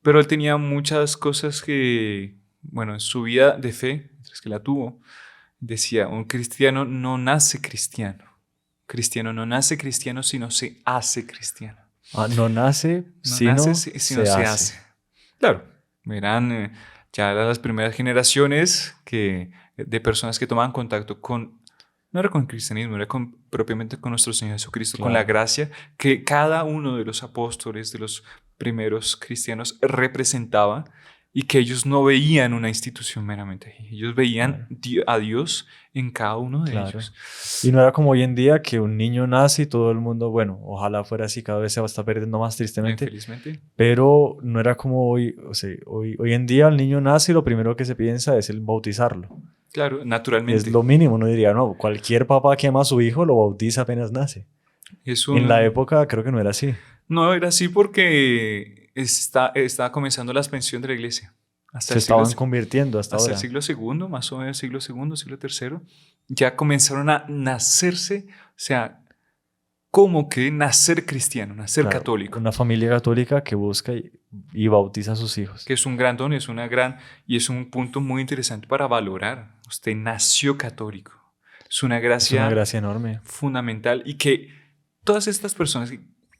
Pero él tenía muchas cosas que, bueno, en su vida de fe, mientras que la tuvo, decía, un cristiano no nace cristiano. Cristiano no nace cristiano, sino se hace cristiano. No nace, Sino se hace. Claro, eran ya las primeras generaciones de personas que tomaban contacto no era con el cristianismo, era propiamente con nuestro Señor Jesucristo, Claro. con la gracia que cada uno de los apóstoles, de los primeros cristianos, representaba, y que ellos no veían una institución meramente. Ellos veían a Dios en cada uno de ellos. Y no era como hoy en día que un niño nace y todo el mundo, bueno, ojalá fuera así, cada vez se va a estar perdiendo más tristemente. Infelizmente. Pero no era como hoy, o sea, hoy en día el niño nace y lo primero que se piensa es el bautizarlo. Claro, naturalmente. Es lo mínimo, uno diría, no, cualquier papá que ama a su hijo lo bautiza apenas nace. En la época creo que no era así. No era así porque estaba comenzando la expansión de la iglesia. hasta Se el siglo, estaban convirtiendo hasta hasta ahora. el siglo segundo, más o menos siglo segundo, siglo tercero, ya comenzaron a nacerse, o sea, como que nacer cristiano, nacer Claro, católico, una familia católica que busca y bautiza a sus hijos. que es un gran don, y es un punto muy interesante para valorar. Usted nació católico. Es una Es una gracia gracia enorme. fundamental y que todas estas personas,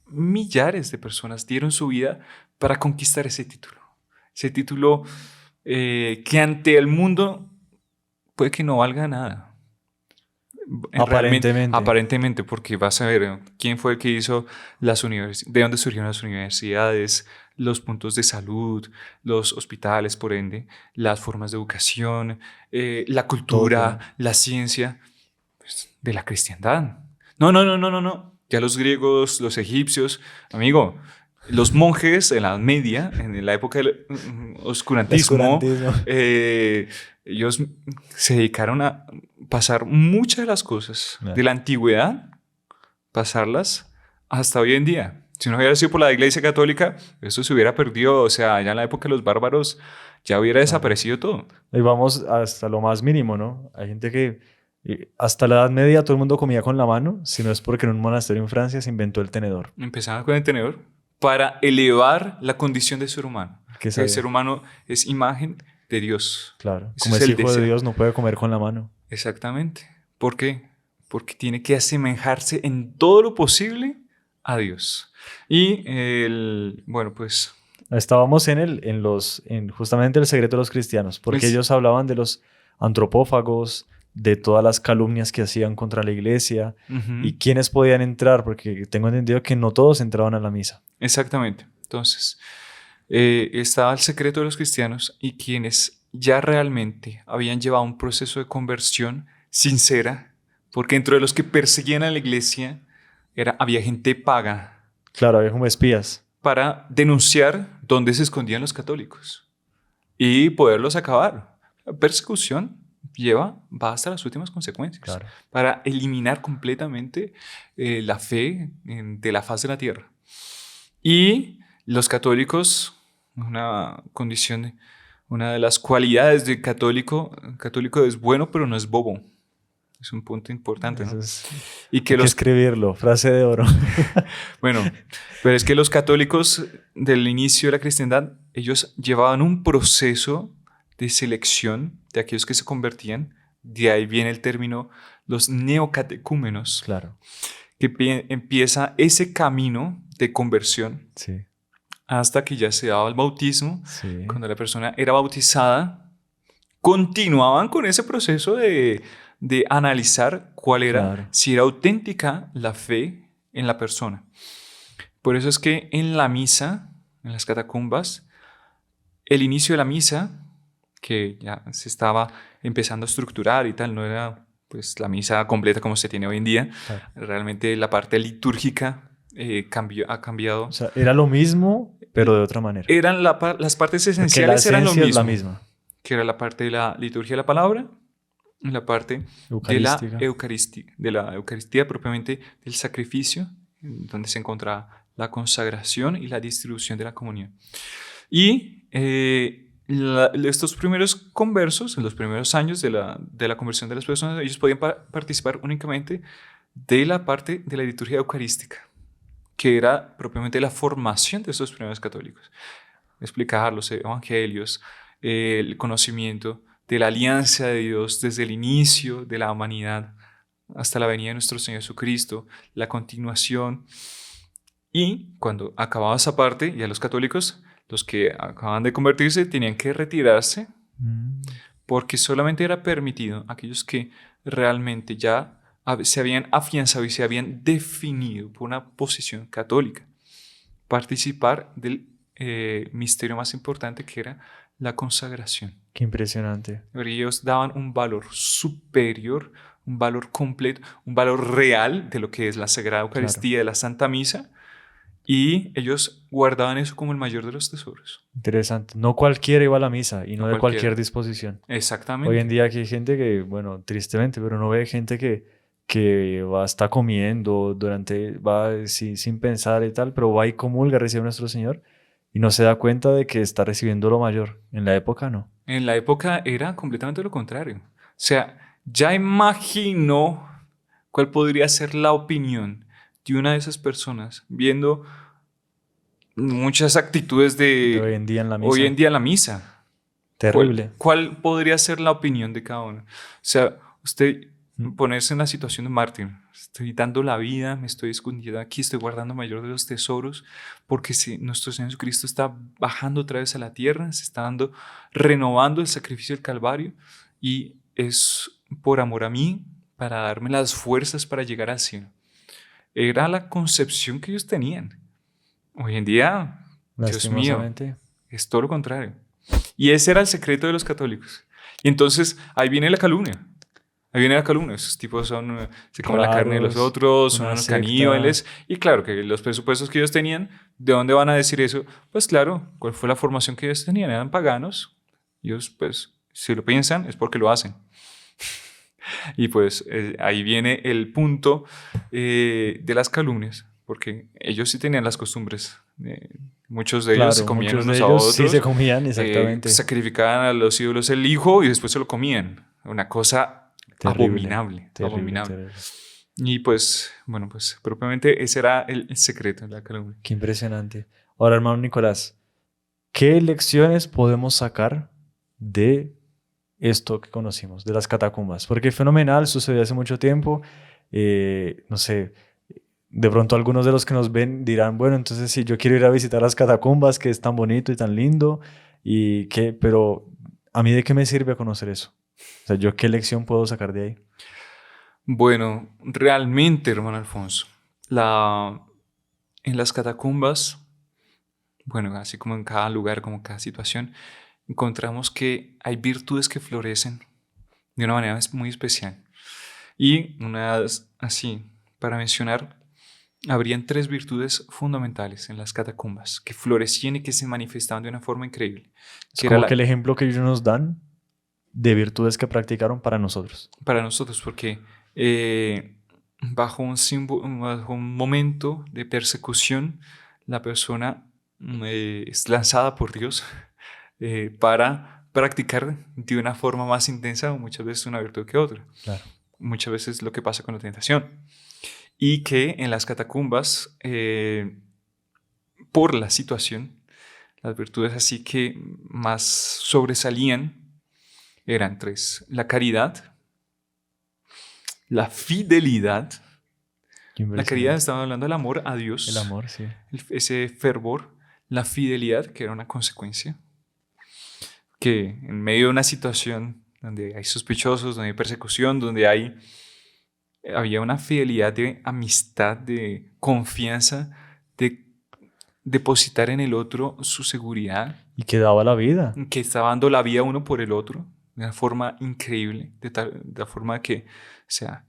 millares de personas, dieron su vida para conquistar ese título. Ese título que ante el mundo puede que no valga nada. Aparentemente. Aparentemente, porque vas a ver quién fue el que hizo las universidades, de dónde surgieron las universidades, los puntos de salud, los hospitales, por ende, las formas de educación, la cultura, Todo. la ciencia, pues, de la cristiandad. No. Ya los griegos, los egipcios, amigo, los monjes en la Edad Media, en la época del oscurantismo, Oscurantismo. ellos se dedicaron a pasar muchas de las cosas de la antigüedad, pasarlas hasta hoy en día. Si no hubiera sido por la Iglesia Católica, eso se hubiera perdido. O sea, ya en la época de los bárbaros ya hubiera desaparecido todo. Y vamos hasta lo más mínimo, ¿no? Hay gente que hasta la Edad Media todo el mundo comía con la mano, si no es porque en un monasterio en Francia se inventó el tenedor. Empezaban con el tenedor para elevar la condición del ser humano. ¿Qué El sabía? ser humano es imagen de Dios. Claro, Ese como es es el hijo de deseo. Dios no puede comer con la mano. Exactamente. ¿Por qué? Porque tiene que asemejarse en todo lo posible a Dios. Y bueno, pues Estábamos justamente el secreto de los cristianos, porque Es- ellos hablaban de los antropófagos, de todas las calumnias que hacían contra la iglesia ujú, y quiénes podían entrar, porque tengo entendido que no todos entraban a la misa. exactamente. Entonces, estaba el secreto de los cristianos y quienes ya realmente habían llevado un proceso de conversión sincera, porque dentro de los que perseguían a la iglesia había gente paga Claro, había como espías. para denunciar dónde se escondían los católicos y poderlos acabar. La persecución va hasta las últimas consecuencias, Claro. para eliminar completamente la fe de la faz de la tierra. Y los católicos, una de las cualidades del católico es bueno, pero no es bobo. Es un punto importante, Eso ¿no? es, Y que hay que escribirlo, frase de oro. Bueno, pero es que los católicos del inicio de la cristiandad, ellos llevaban un proceso de selección de aquellos que se convertían. De ahí viene el término los neocatecúmenos, Claro, que empieza ese camino de conversión sí, hasta que ya se daba el bautismo. sí. Cuando la persona era bautizada, continuaban con ese proceso de analizar cuál era, Claro. si era auténtica la fe en la persona. Por eso es que en la misa, en las catacumbas, el inicio de la misa, que ya se estaba empezando a estructurar y tal, no era pues la misa completa como se tiene hoy en día. Claro. Realmente la parte litúrgica ha cambiado. O sea, era lo mismo, pero de otra manera. Las partes Porque la esenciales eran lo esencia mismo, es la misma. que era la parte de la liturgia de la palabra, y la parte Eucarística. de la Eucaristía propiamente del sacrificio, donde se encontraba la consagración y la distribución de la comunión. Y estos primeros conversos, en los primeros años de la conversión de las personas, ellos podían participar únicamente de la parte de la liturgia eucarística, que era propiamente la formación de estos primeros católicos. Explicar los evangelios, el conocimiento de la alianza de Dios desde el inicio de la humanidad hasta la venida de nuestro Señor Jesucristo, la continuación. Y cuando acababa esa parte, ya los católicos, los que acababan de convertirse, tenían que retirarse, porque solamente era permitido a aquellos que realmente ya se habían afianzado y se habían definido por una posición católica, participar del misterio más importante, que era la consagración. Qué impresionante. Ellos daban un valor superior, un valor completo, un valor real de lo que es la Sagrada Eucaristía, de la Santa Misa, y ellos guardaban eso como el mayor de los tesoros. Interesante. No cualquiera iba a la misa y no de cualquiera. cualquier disposición. Exactamente. Hoy en día aquí hay gente que, bueno, tristemente, pero no ve gente que está comiendo va sin pensar y tal, pero va y comulga, recibe a nuestro Señor y no se da cuenta de que está recibiendo lo mayor. En la época no. En la época era completamente lo contrario. O sea, ya imagino cuál podría ser la opinión de una de esas personas viendo muchas actitudes De hoy en día en la misa. hoy en día en la misa. Terrible. ¿Cuál podría ser la opinión de cada uno? O sea, usted ponerse en la situación de mártir. Estoy dando la vida, me estoy escondiendo aquí, estoy guardando mayor de los tesoros, porque si nuestro Señor Jesucristo está bajando otra vez a la tierra, se está renovando el sacrificio del Calvario, y es por amor a mí, para darme las fuerzas para llegar al cielo. Era la concepción que ellos tenían. Hoy en día, Dios mío, Lastimosamente. es todo lo contrario. Y ese era el secreto de los católicos. Y entonces ahí viene la calumnia. Ahí viene la calumnia. Esos tipos se comen la carne de los Raros, otros, son una unos secta. caníbales. Y claro que los presupuestos que ellos tenían, ¿de dónde van a decir eso? Pues claro, ¿cuál fue la formación que ellos tenían? Eran paganos. Ellos, pues, si lo piensan, es porque lo hacen. Y pues ahí viene el punto de las calumnias, porque ellos sí tenían las costumbres. Muchos de ellos se comían muchos unos de a ellos otros. sí se comían, exactamente. Sacrificaban a los ídolos el hijo y después se lo comían. Una cosa abominable. Terrible, abominable. terrible. Y pues, bueno, pues propiamente ese era el secreto de la calumnia. Qué impresionante. Ahora, hermano Nicolás, ¿qué lecciones podemos sacar de esto que conocimos, de las catacumbas? Porque es fenomenal, sucedió hace mucho tiempo. No sé, de pronto algunos de los que nos ven dirán, bueno, entonces sí, yo quiero ir a visitar las catacumbas, que es tan bonito y tan lindo, pero ¿a mí de qué me sirve conocer eso? O sea, ¿yo qué lección puedo sacar de ahí? Bueno, realmente, hermano Alfonso, en las catacumbas, bueno, así como en cada lugar, como cada situación, encontramos que hay virtudes que florecen de una manera muy especial. Y así, para mencionar, habrían 3 virtudes fundamentales en las catacumbas que florecían y que se manifestaban de una forma increíble. Es como que el ejemplo que ellos nos dan de virtudes que practicaron para nosotros. Para nosotros, porque bajo un momento de persecución, la persona es lanzada por Dios para practicar de una forma más intensa, o muchas veces una virtud que otra. Claro. Muchas veces lo que pasa con la tentación. Y que en las catacumbas, por la situación, las virtudes así que más sobresalían eran 3. La caridad, la fidelidad. La caridad, estamos hablando del amor a Dios. El amor, sí. Ese fervor. La fidelidad, que era una consecuencia. Que en medio de una situación donde hay sospechosos, donde hay persecución, donde había una fidelidad de amistad, de confianza, de depositar en el otro su seguridad. Y que daba la vida. Que estaba dando la vida uno por el otro de una forma increíble, de la forma que, o sea,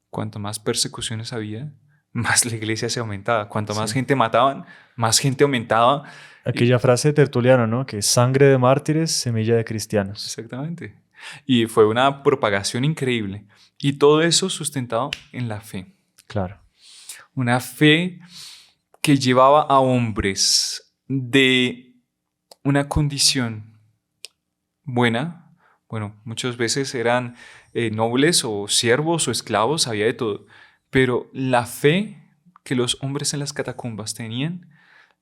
cuanto más persecuciones había, más la iglesia se aumentaba. Cuanto más gente mataban, más gente aumentaba. Aquella frase de Tertuliano, ¿no? Que sangre de mártires, semilla de cristianos. Exactamente. Y fue una propagación increíble. Y todo eso sustentado en la fe. Claro. Una fe que llevaba a hombres de una condición buena. Bueno, muchas veces eran nobles o siervos o esclavos, había de todo. Pero la fe que los hombres en las catacumbas tenían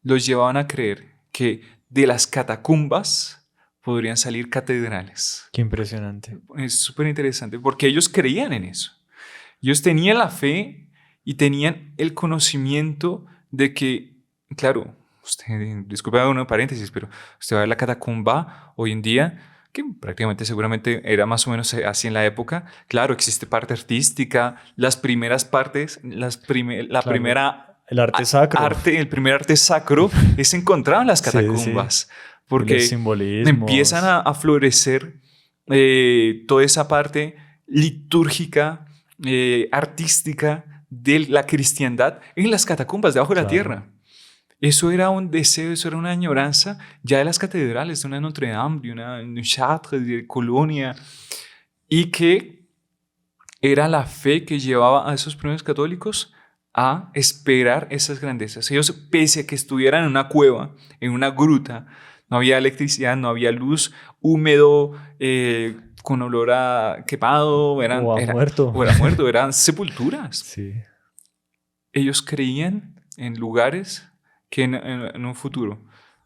los llevaban a creer que de las catacumbas podrían salir catedrales. Qué impresionante. Es súper interesante porque ellos creían en eso. Ellos tenían la fe y tenían el conocimiento de que, claro, disculpe un paréntesis, pero usted va a ver la catacumba hoy en día, que prácticamente seguramente era más o menos así en la época. Claro, existe parte artística, las primeras partes, primera... El arte sacro. El primer arte sacro es encontrado en las catacumbas. Sí. Porque empiezan a florecer toda esa parte litúrgica, artística de la cristiandad en las catacumbas debajo de la tierra. Eso era un deseo, eso era una añoranza ya de las catedrales, de una Notre Dame, de una Chartres, de Colonia, y que era la fe que llevaba a esos primeros católicos a esperar esas grandezas. Ellos, pese a que estuvieran en una cueva, en una gruta, no había electricidad, no había luz, húmedo, con olor a quemado, O a muerto. eran sepulturas. Sí, Ellos creían en lugares que en un futuro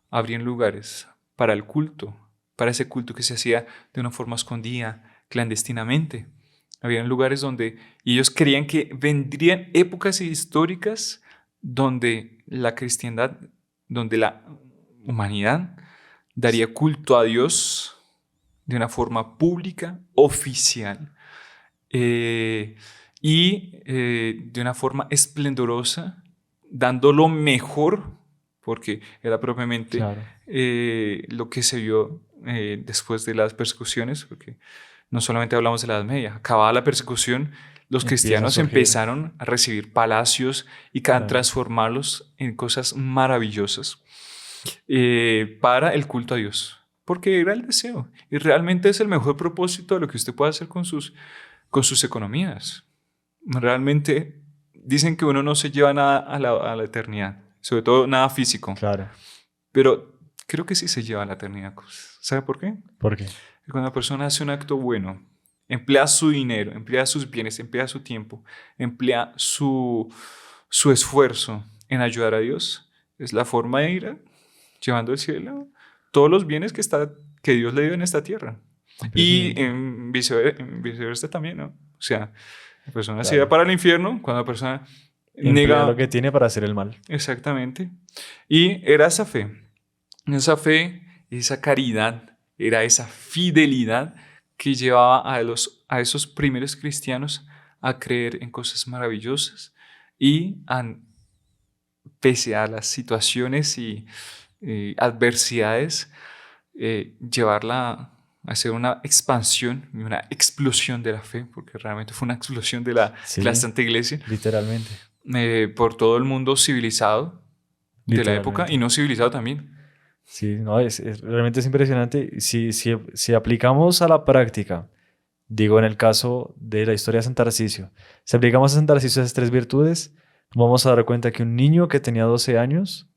habrían lugares para el culto, para ese culto que se hacía de una forma escondida, clandestinamente. Habían lugares donde ellos creían que vendrían épocas históricas donde la cristiandad, donde la humanidad daría culto a Dios de una forma pública, oficial, de una forma esplendorosa, dando lo mejor, porque era propiamente claro. lo que se vio después de las persecuciones, porque no solamente hablamos de la Edad Media, acababa la persecución, los Empieza a cristianos surgir. empezaron a recibir palacios y a Claro. transformarlos en cosas maravillosas para el culto a Dios, porque era el deseo y realmente es el mejor propósito de lo que usted puede hacer con sus economías. Realmente dicen que uno no se lleva nada a la eternidad, sobre todo nada físico, Claro. pero creo que sí se lleva a la eternidad. ¿Sabe por qué? ¿Por qué? Cuando una persona hace un acto bueno, emplea su dinero, emplea sus bienes, emplea su tiempo, emplea su esfuerzo en ayudar a Dios, es la forma de ir llevando al cielo todos los bienes que Dios le dio en esta tierra. Y en viceversa también, ¿no? O sea, la persona se Claro. va para el infierno cuando la persona Emplea nega lo que tiene para hacer el mal. exactamente. Y era esa fe, esa caridad, era esa fidelidad que llevaba a esos primeros cristianos a creer en cosas maravillosas y pese a las situaciones y adversidades, llevarla a hacer una expansión y una explosión de la fe, porque realmente fue una explosión de la Santa Iglesia, Literalmente. por todo el mundo civilizado de la época y no civilizado también. Sí, no, realmente es impresionante. Si aplicamos a la práctica, digo en el caso de la historia de San Tarcisio, si aplicamos a San Tarcisio esas 3 virtudes, vamos a dar cuenta que un niño que tenía 12 años,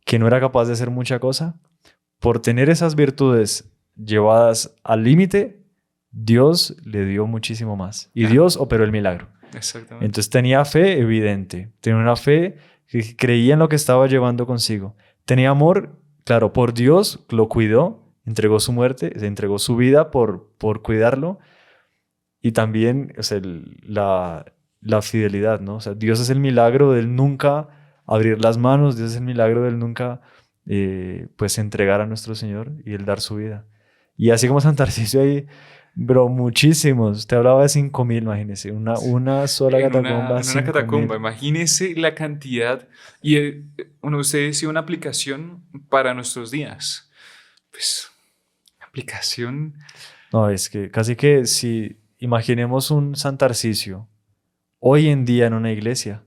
que no era capaz de hacer mucha cosa, por tener esas virtudes llevadas al límite, Dios le dio muchísimo más. Y Dios operó el milagro. Exactamente. Entonces tenía fe evidente, tenía una fe que creía en lo que estaba llevando consigo. Tenía amor, claro, por Dios, lo cuidó, entregó su muerte, se entregó su vida por cuidarlo. Y también, o sea, la fidelidad, ¿no? O sea, Dios es el milagro del nunca abrir las manos, Dios es el milagro del nunca pues entregar a nuestro Señor y el dar su vida. Y así como San Tarcisio hay, bro, muchísimos. Te hablaba de 5.000, imagínese. Una sola catacumba. En una catacumba, imagínese la cantidad. Y usted decía una aplicación para nuestros días. Pues, aplicación. No, es que casi que si imaginemos un San Tarcisio hoy en día en una iglesia,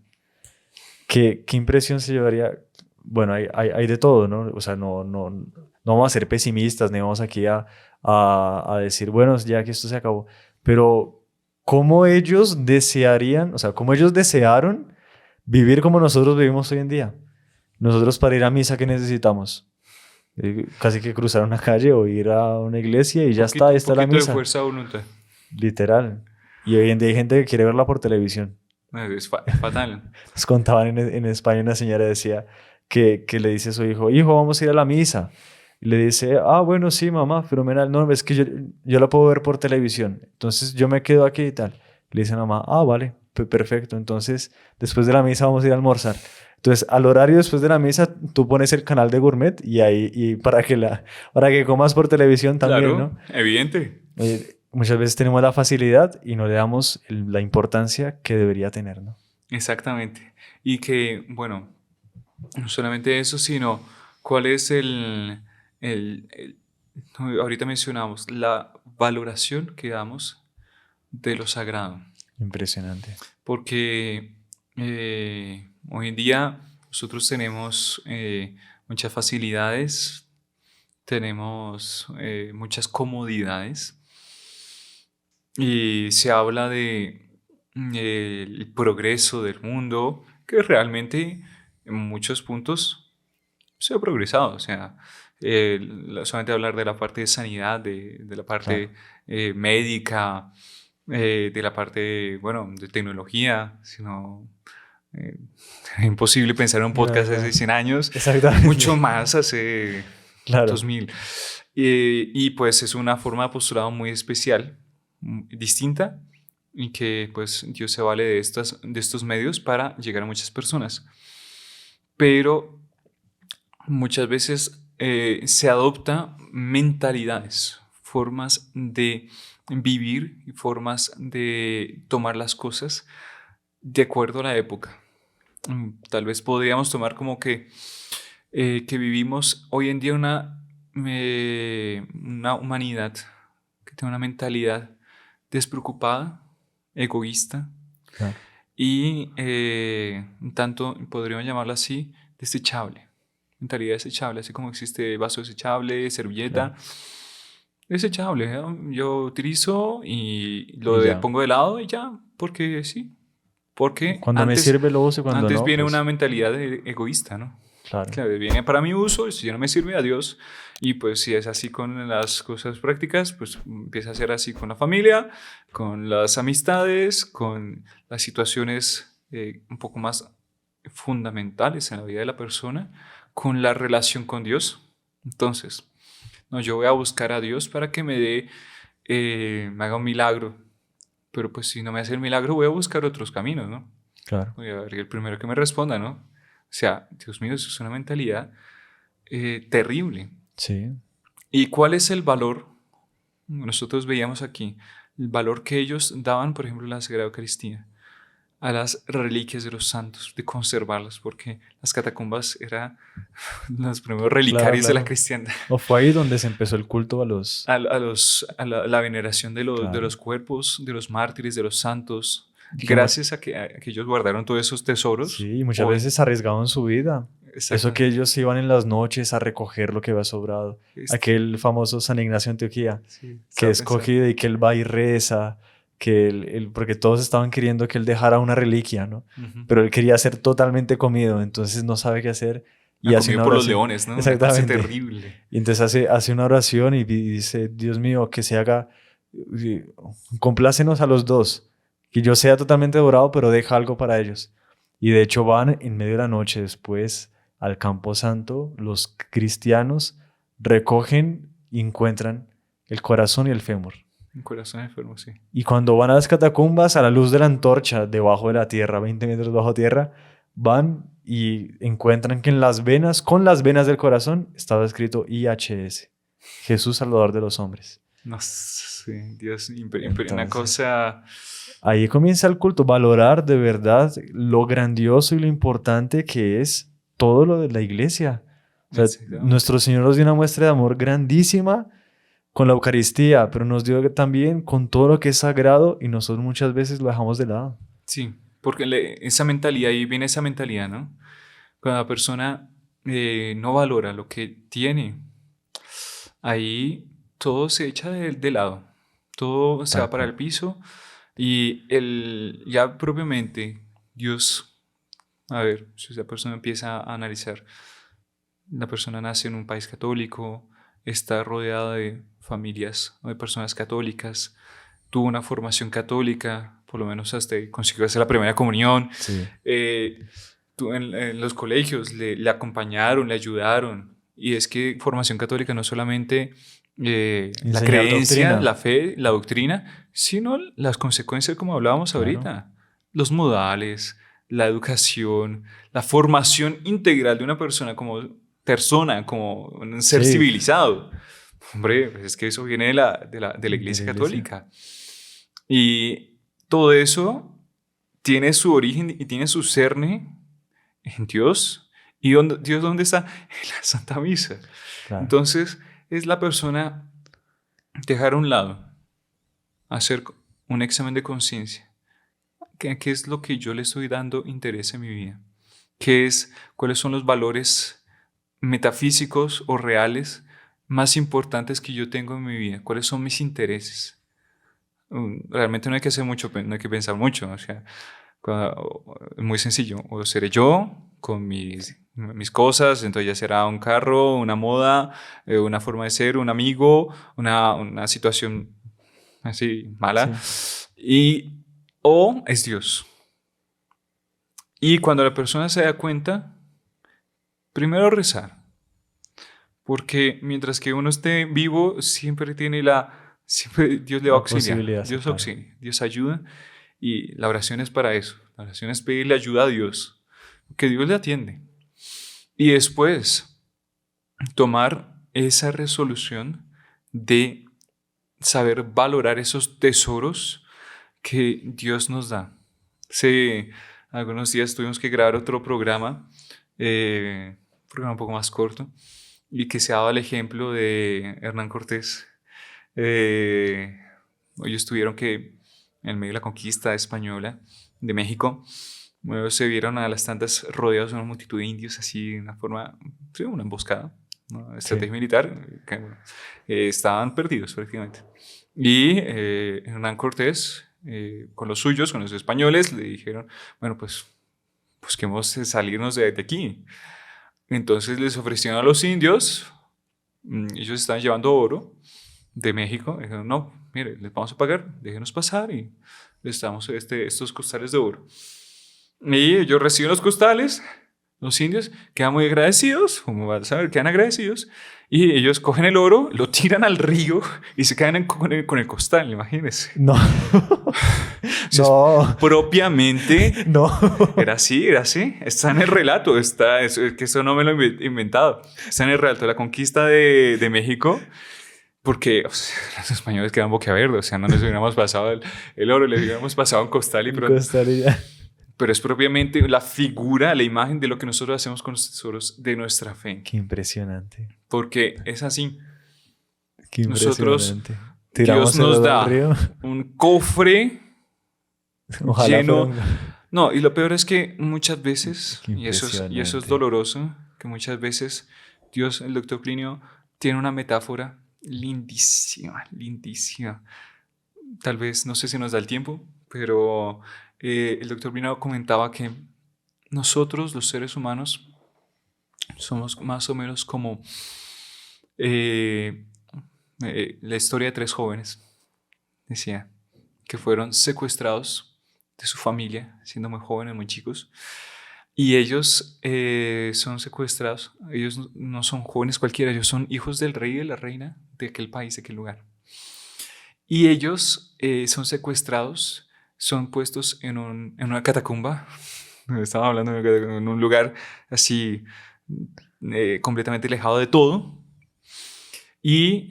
¿qué impresión se llevaría? Bueno, hay de todo, ¿no? O sea, no vamos a ser pesimistas, ni vamos aquí a decir, bueno, ya que esto se acabó. Pero, ¿cómo ellos desearían, o sea, cómo ellos desearon vivir como nosotros vivimos hoy en día? Nosotros para ir a misa, ¿qué necesitamos? Casi que cruzar una calle o ir a una iglesia y ya está, ahí está la misa. Un poquito de fuerza de voluntad. Literal. Y hoy en día hay gente que quiere verla por televisión. Es fatal. Nos contaban en España, una señora decía que le dice a su hijo, vamos a ir a la misa. Y le dice, bueno, sí, mamá, fenomenal. No, es que yo la puedo ver por televisión. Entonces yo me quedo aquí y tal. Le dice a la mamá, vale, perfecto. Entonces después de la misa vamos a ir a almorzar. Entonces al horario después de la misa tú pones el canal de Gourmet y para que comas por televisión también, claro, ¿no? Evidente. Muchas veces tenemos la facilidad y no le damos la importancia que debería tener, ¿no? Exactamente. Y que, bueno, no solamente eso, sino cuál es ahorita mencionamos la valoración que damos de lo sagrado. Impresionante. Porque hoy en día nosotros tenemos muchas facilidades, tenemos muchas comodidades y se habla de el progreso del mundo, que realmente en muchos puntos se ha progresado. O sea, solamente hablar de la parte de sanidad, de la parte médica, de la parte, bueno, de tecnología, sino es imposible pensar en un podcast hace 100 años, Exactamente. mucho más hace Claro. 2000. Y pues es una forma de apostolado muy especial, distinta, y que pues Dios se vale de estos medios para llegar a muchas personas. Pero muchas veces se adopta mentalidades, formas de vivir y formas de tomar las cosas de acuerdo a la época. Tal vez podríamos tomar como que vivimos hoy en día una humanidad que tiene una mentalidad despreocupada, egoísta Claro. y un tanto, podríamos llamarla así, desechable. Mentalidad desechable, así como existe vaso desechable, servilleta. Claro. Desechable, ¿no? Yo utilizo y lo Y ya. pongo de lado y ya, porque sí. Porque Cuando me sirve lo uso y cuando antes no, viene pues una mentalidad egoísta, ¿no? claro. Claro, viene para mi uso y si ya no me sirve, adiós. Y pues si es así con las cosas prácticas, pues empieza a ser así con la familia, con las amistades, con las situaciones un poco más fundamentales en la vida de la persona, con la relación con Dios. Entonces, no, yo voy a buscar a Dios para que me haga un milagro. Pero pues si no me hace el milagro, voy a buscar otros caminos, ¿no? Claro. Voy a ver el primero que me responda, ¿no? O sea, Dios mío, eso es una mentalidad terrible. Sí. ¿Y cuál es el valor? Nosotros veíamos aquí el valor que ellos daban, por ejemplo, en la Sagrada Eucaristía, a las reliquias de los santos, de conservarlas, porque las catacumbas eran los primeros relicarios de la Claro. cristiandad. O fue ahí donde se empezó el culto a los... A la veneración de Claro. los cuerpos, de los mártires, de los santos. Que Gracias a que ellos guardaron todos esos tesoros. Sí, muchas hoy- veces arriesgaban su vida. Eso Exacto. que ellos iban en las noches a recoger lo que había sobrado. Aquel famoso San Ignacio de Antioquía, Sí, que estaba es cogido y que él va y reza, que porque todos estaban queriendo que él dejara una reliquia, ¿no? pensando. Ujú. Pero él quería ser totalmente comido, entonces no sabe qué hacer y hace Comido una por los oración. leones, ¿no? Exactamente. Me parece terrible. Y entonces hace una oración y dice, Dios mío, que se haga, complácenos a los dos, que yo sea totalmente adorado, pero deja algo para ellos. Y de hecho van en medio de la noche después al Campo Santo, los cristianos recogen y encuentran el corazón y el fémur. Un corazón enfermo, sí. Y cuando van a las catacumbas, a la luz de la antorcha, debajo de la tierra, 20 metros bajo tierra, van y encuentran que en las venas, con las venas del corazón, estaba escrito IHS, Jesús Salvador de los hombres. No sé, Dios, una Entonces, cosa... ahí comienza el culto, valorar de verdad lo grandioso y lo importante que es todo lo de la iglesia. O sea, Exacto. nuestro Señor nos dio una muestra de amor grandísima con la Eucaristía, pero nos dio también con todo lo que es sagrado y nosotros muchas veces lo dejamos de lado. Sí, porque esa mentalidad, ahí viene esa mentalidad, ¿no? Cuando la persona no valora lo que tiene, ahí todo se echa de lado, todo se va para el piso y ya propiamente Dios, a ver, si esa persona empieza a analizar, la persona nace en un país católico, está rodeada de familias o de personas católicas, tuvo una formación católica, por lo menos hasta consiguió hacer la primera comunión. Sí. En los colegios le acompañaron, le ayudaron. Y es que formación católica no solamente la creencia, doctrina, la fe, la doctrina, sino las consecuencias como hablábamos ahorita. Los modales, la educación, la formación integral de una persona como un ser civilizado. Hombre, pues es que eso viene de la Iglesia Católica. Y todo eso tiene su origen y tiene su cerne en Dios. ¿Y Dios dónde está? En la Santa Misa. Claro. Entonces, es la persona dejar a un lado, hacer un examen de conciencia. ¿Qué es lo que yo le estoy dando interés en mi vida? ¿Cuáles son los valores metafísicos o reales más importantes que yo tengo en mi vida? ¿Cuáles son mis intereses? realmente no hay que hacer mucho, no hay que pensar mucho. O sea, es muy sencillo. O seré yo con mis cosas, entonces ya será un carro, una moda, una forma de ser, un amigo, una situación así mala. O es Dios. Y cuando la persona se da cuenta, primero rezar. Porque mientras que uno esté vivo, siempre Dios le va a auxiliar. Dios auxilia, Dios ayuda. Y la oración es para eso. La oración es pedirle ayuda a Dios. Que Dios le atiende. Y después, tomar esa resolución de saber valorar esos tesoros que Dios nos da. Hace algunos días tuvimos que grabar otro programa, un programa un poco más corto, y que se daba el ejemplo de Hernán Cortés. Ellos tuvieron que, en medio de la conquista española de México, se vieron a las tantas rodeados de una multitud de indios, así de una forma, sí, una emboscada, una estrategia militar, que, estaban perdidos prácticamente. Y Hernán Cortés, con los suyos, con los españoles, le dijeron, bueno, pues busquemos salirnos de aquí. Entonces les ofrecieron a los indios, ellos estaban llevando oro de México, dijeron, no, mire, les vamos a pagar, déjenos pasar y les damos estos costales de oro. Y ellos reciben los costales, los indios quedan muy agradecidos, como vas a ver, quedan agradecidos, y ellos cogen el oro, lo tiran al río y se quedan con el costal, imagínense. No. No. Propiamente. No. Era así. Está en el relato, es que eso no me lo he inventado. Está en el relato de la conquista de México. Porque los españoles quedan boquiabiertos, o sea, no les hubiéramos pasado el oro, les hubiéramos pasado un costal y pronto. Pero es propiamente la figura, la imagen de lo que nosotros hacemos con los tesoros de nuestra fe. Qué impresionante. Porque es así. Qué impresionante. Nosotros, Dios nos da un cofre lleno. No, y lo peor es que muchas veces, y eso es doloroso, que muchas veces Dios, el doctor Plinio, tiene una metáfora lindísima. Tal vez, no sé si nos da el tiempo, pero el doctor Plinio comentaba que nosotros, los seres humanos, somos más o menos como la historia de 3 jóvenes. Decía que fueron secuestrados de su familia, siendo muy jóvenes, muy chicos. Y ellos son secuestrados, ellos no son jóvenes cualquiera, ellos son hijos del rey y de la reina de aquel país, de aquel lugar. Y ellos son secuestrados, son puestos en una catacumba, estaba hablando en un lugar así completamente alejado de todo, y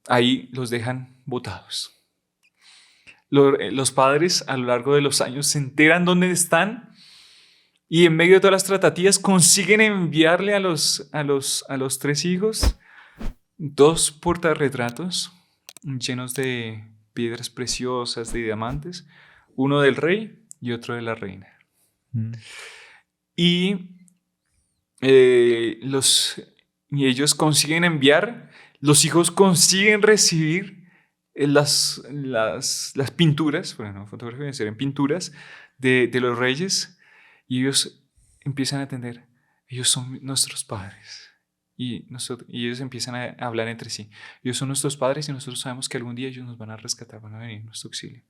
ahí los dejan botados. Los padres a lo largo de los años se enteran dónde están y en medio de todas las tratativas consiguen enviarle a los 3 hijos 2 portarretratos llenos de piedras preciosas, de diamantes, uno del rey y otro de la reina. Y ellos consiguen enviar, los hijos consiguen recibir las pinturas, bueno, fotografías, eran pinturas de los reyes, y ellos empiezan a entender, ellos son nuestros padres. Y ellos empiezan a hablar entre sí. Ellos son nuestros padres y nosotros sabemos que algún día ellos nos van a rescatar, van a venir en nuestro auxilio.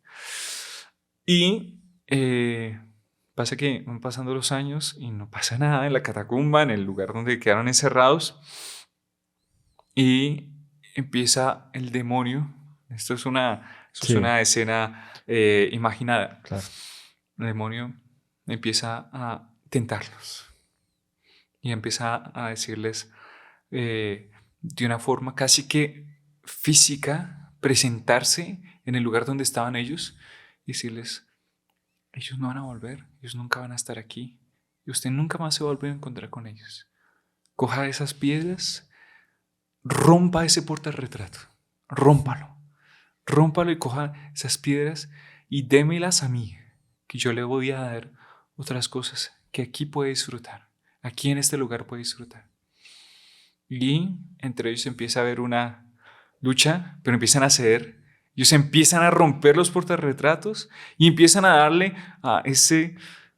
Y pasa que van pasando los años y no pasa nada en la catacumba, en el lugar donde quedaron encerrados. Y empieza el demonio. Esto es una escena imaginada. Claro. El demonio empieza a tentarlos y empieza a decirles de una forma casi que física, presentarse en el lugar donde estaban ellos y decirles, ellos no van a volver, ellos nunca van a estar aquí y usted nunca más se va a volver a encontrar con ellos. Coja esas piedras, rompa ese portarretrato, rómpalo y coja esas piedras y démelas a mí, que yo le voy a dar otras cosas que aquí puede disfrutar, aquí en este lugar puede disfrutar. Y entre ellos empieza a haber una lucha, pero empiezan a ceder Ellos empiezan a romper los portarretratos y empiezan a darle a ese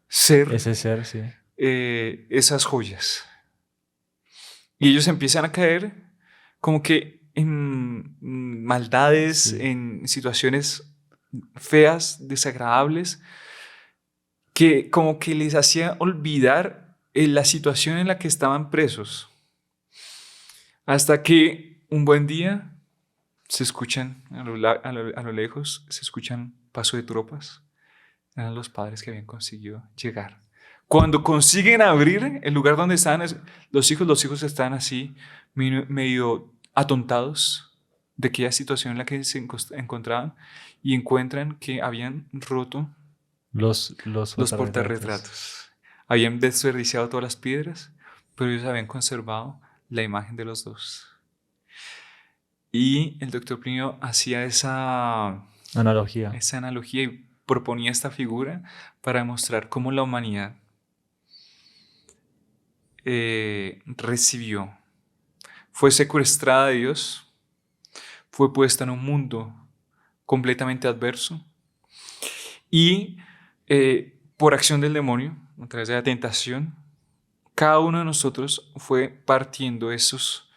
ser, sí. esas joyas. Y ellos empiezan a caer como que en maldades, Sí. en situaciones feas, desagradables, que como que les hacía olvidar la situación en la que estaban presos. Hasta que un buen día se escuchan a lo lejos, se escuchan paso de tropas. Eran los padres que habían conseguido llegar. Cuando consiguen abrir el lugar donde estaban los hijos están así, medio atontados de aquella situación en la que se encontraban y encuentran que habían roto Los portarretratos. Habían desperdiciado todas las piedras, pero ellos habían conservado la imagen de los dos. Y el doctor Plinio hacía esa analogía. Y proponía esta figura para demostrar cómo la humanidad recibió, fue secuestrada de Dios, fue puesta en un mundo completamente adverso y por acción del demonio, a través de la tentación, cada uno de nosotros fue partiendo esos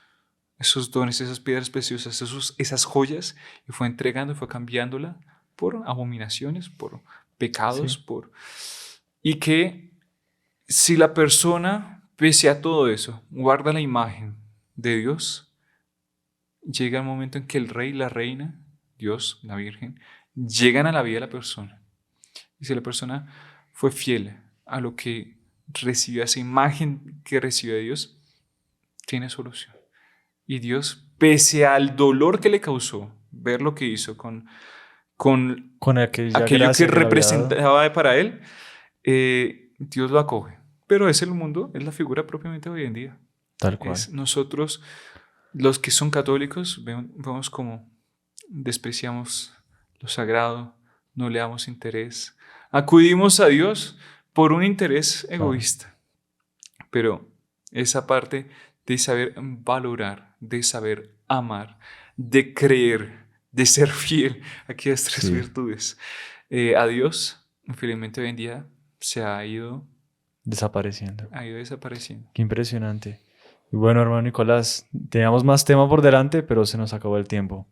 dones, esas piedras preciosas, esas joyas, y fue entregando, fue cambiándola por abominaciones, por pecados, Sí. Y que si la persona, pese a todo eso, guarda la imagen de Dios, llega el momento en que el rey, la reina, Dios, la Virgen, llegan a la vida de la persona. Y si la persona fue fiel a lo que recibió, a esa imagen que recibió de Dios, tiene solución. Y Dios, pese al dolor que le causó ver lo que hizo con aquello que representaba para él, Dios lo acoge. Pero es el mundo, es la figura propiamente hoy en día. Tal cual. Nosotros, los que son católicos, vemos cómo despreciamos lo sagrado, no le damos interés. Acudimos a Dios por un interés egoísta. Pero esa parte de saber valorar, de saber amar, de creer, de ser fiel a aquellas tres virtudes, a Dios, infelizmente hoy en día se ha ido desapareciendo. Qué impresionante. Y bueno, hermano Nicolás, teníamos más tema por delante, pero se nos acabó el tiempo.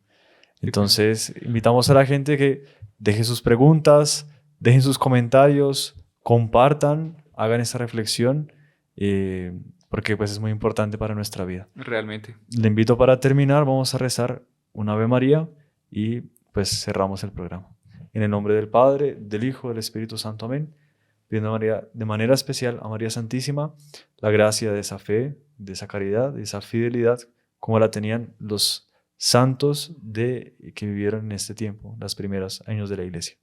Entonces, invitamos a la gente que deje sus preguntas, dejen sus comentarios, compartan, hagan esta reflexión, porque pues es muy importante para nuestra vida. Realmente. Le invito para terminar, vamos a rezar un Ave María y pues cerramos el programa. En el nombre del Padre, del Hijo, del Espíritu Santo. Amén. Pidiendo a María, de manera especial a María Santísima, la gracia de esa fe, de esa caridad, de esa fidelidad, como la tenían los santos que vivieron en este tiempo, los primeros años de la Iglesia.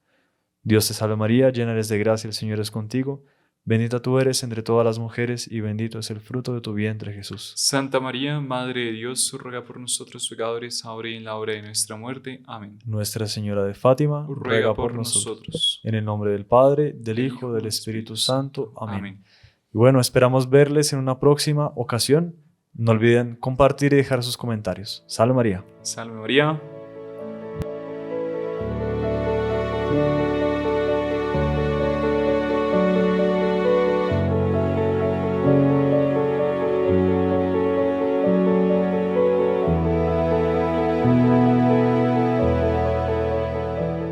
Dios te salve María, llena eres de gracia, el Señor es contigo. Bendita tú eres entre todas las mujeres y bendito es el fruto de tu vientre, Jesús. Santa María, Madre de Dios, ruega por nosotros pecadores, ahora y en la hora de nuestra muerte. Amén. Nuestra Señora de Fátima, ruega por nosotros. En el nombre del Padre, del Hijo, del Espíritu Santo. Amén. Y bueno, esperamos verles en una próxima ocasión. No olviden compartir y dejar sus comentarios. Salve María. Salve María.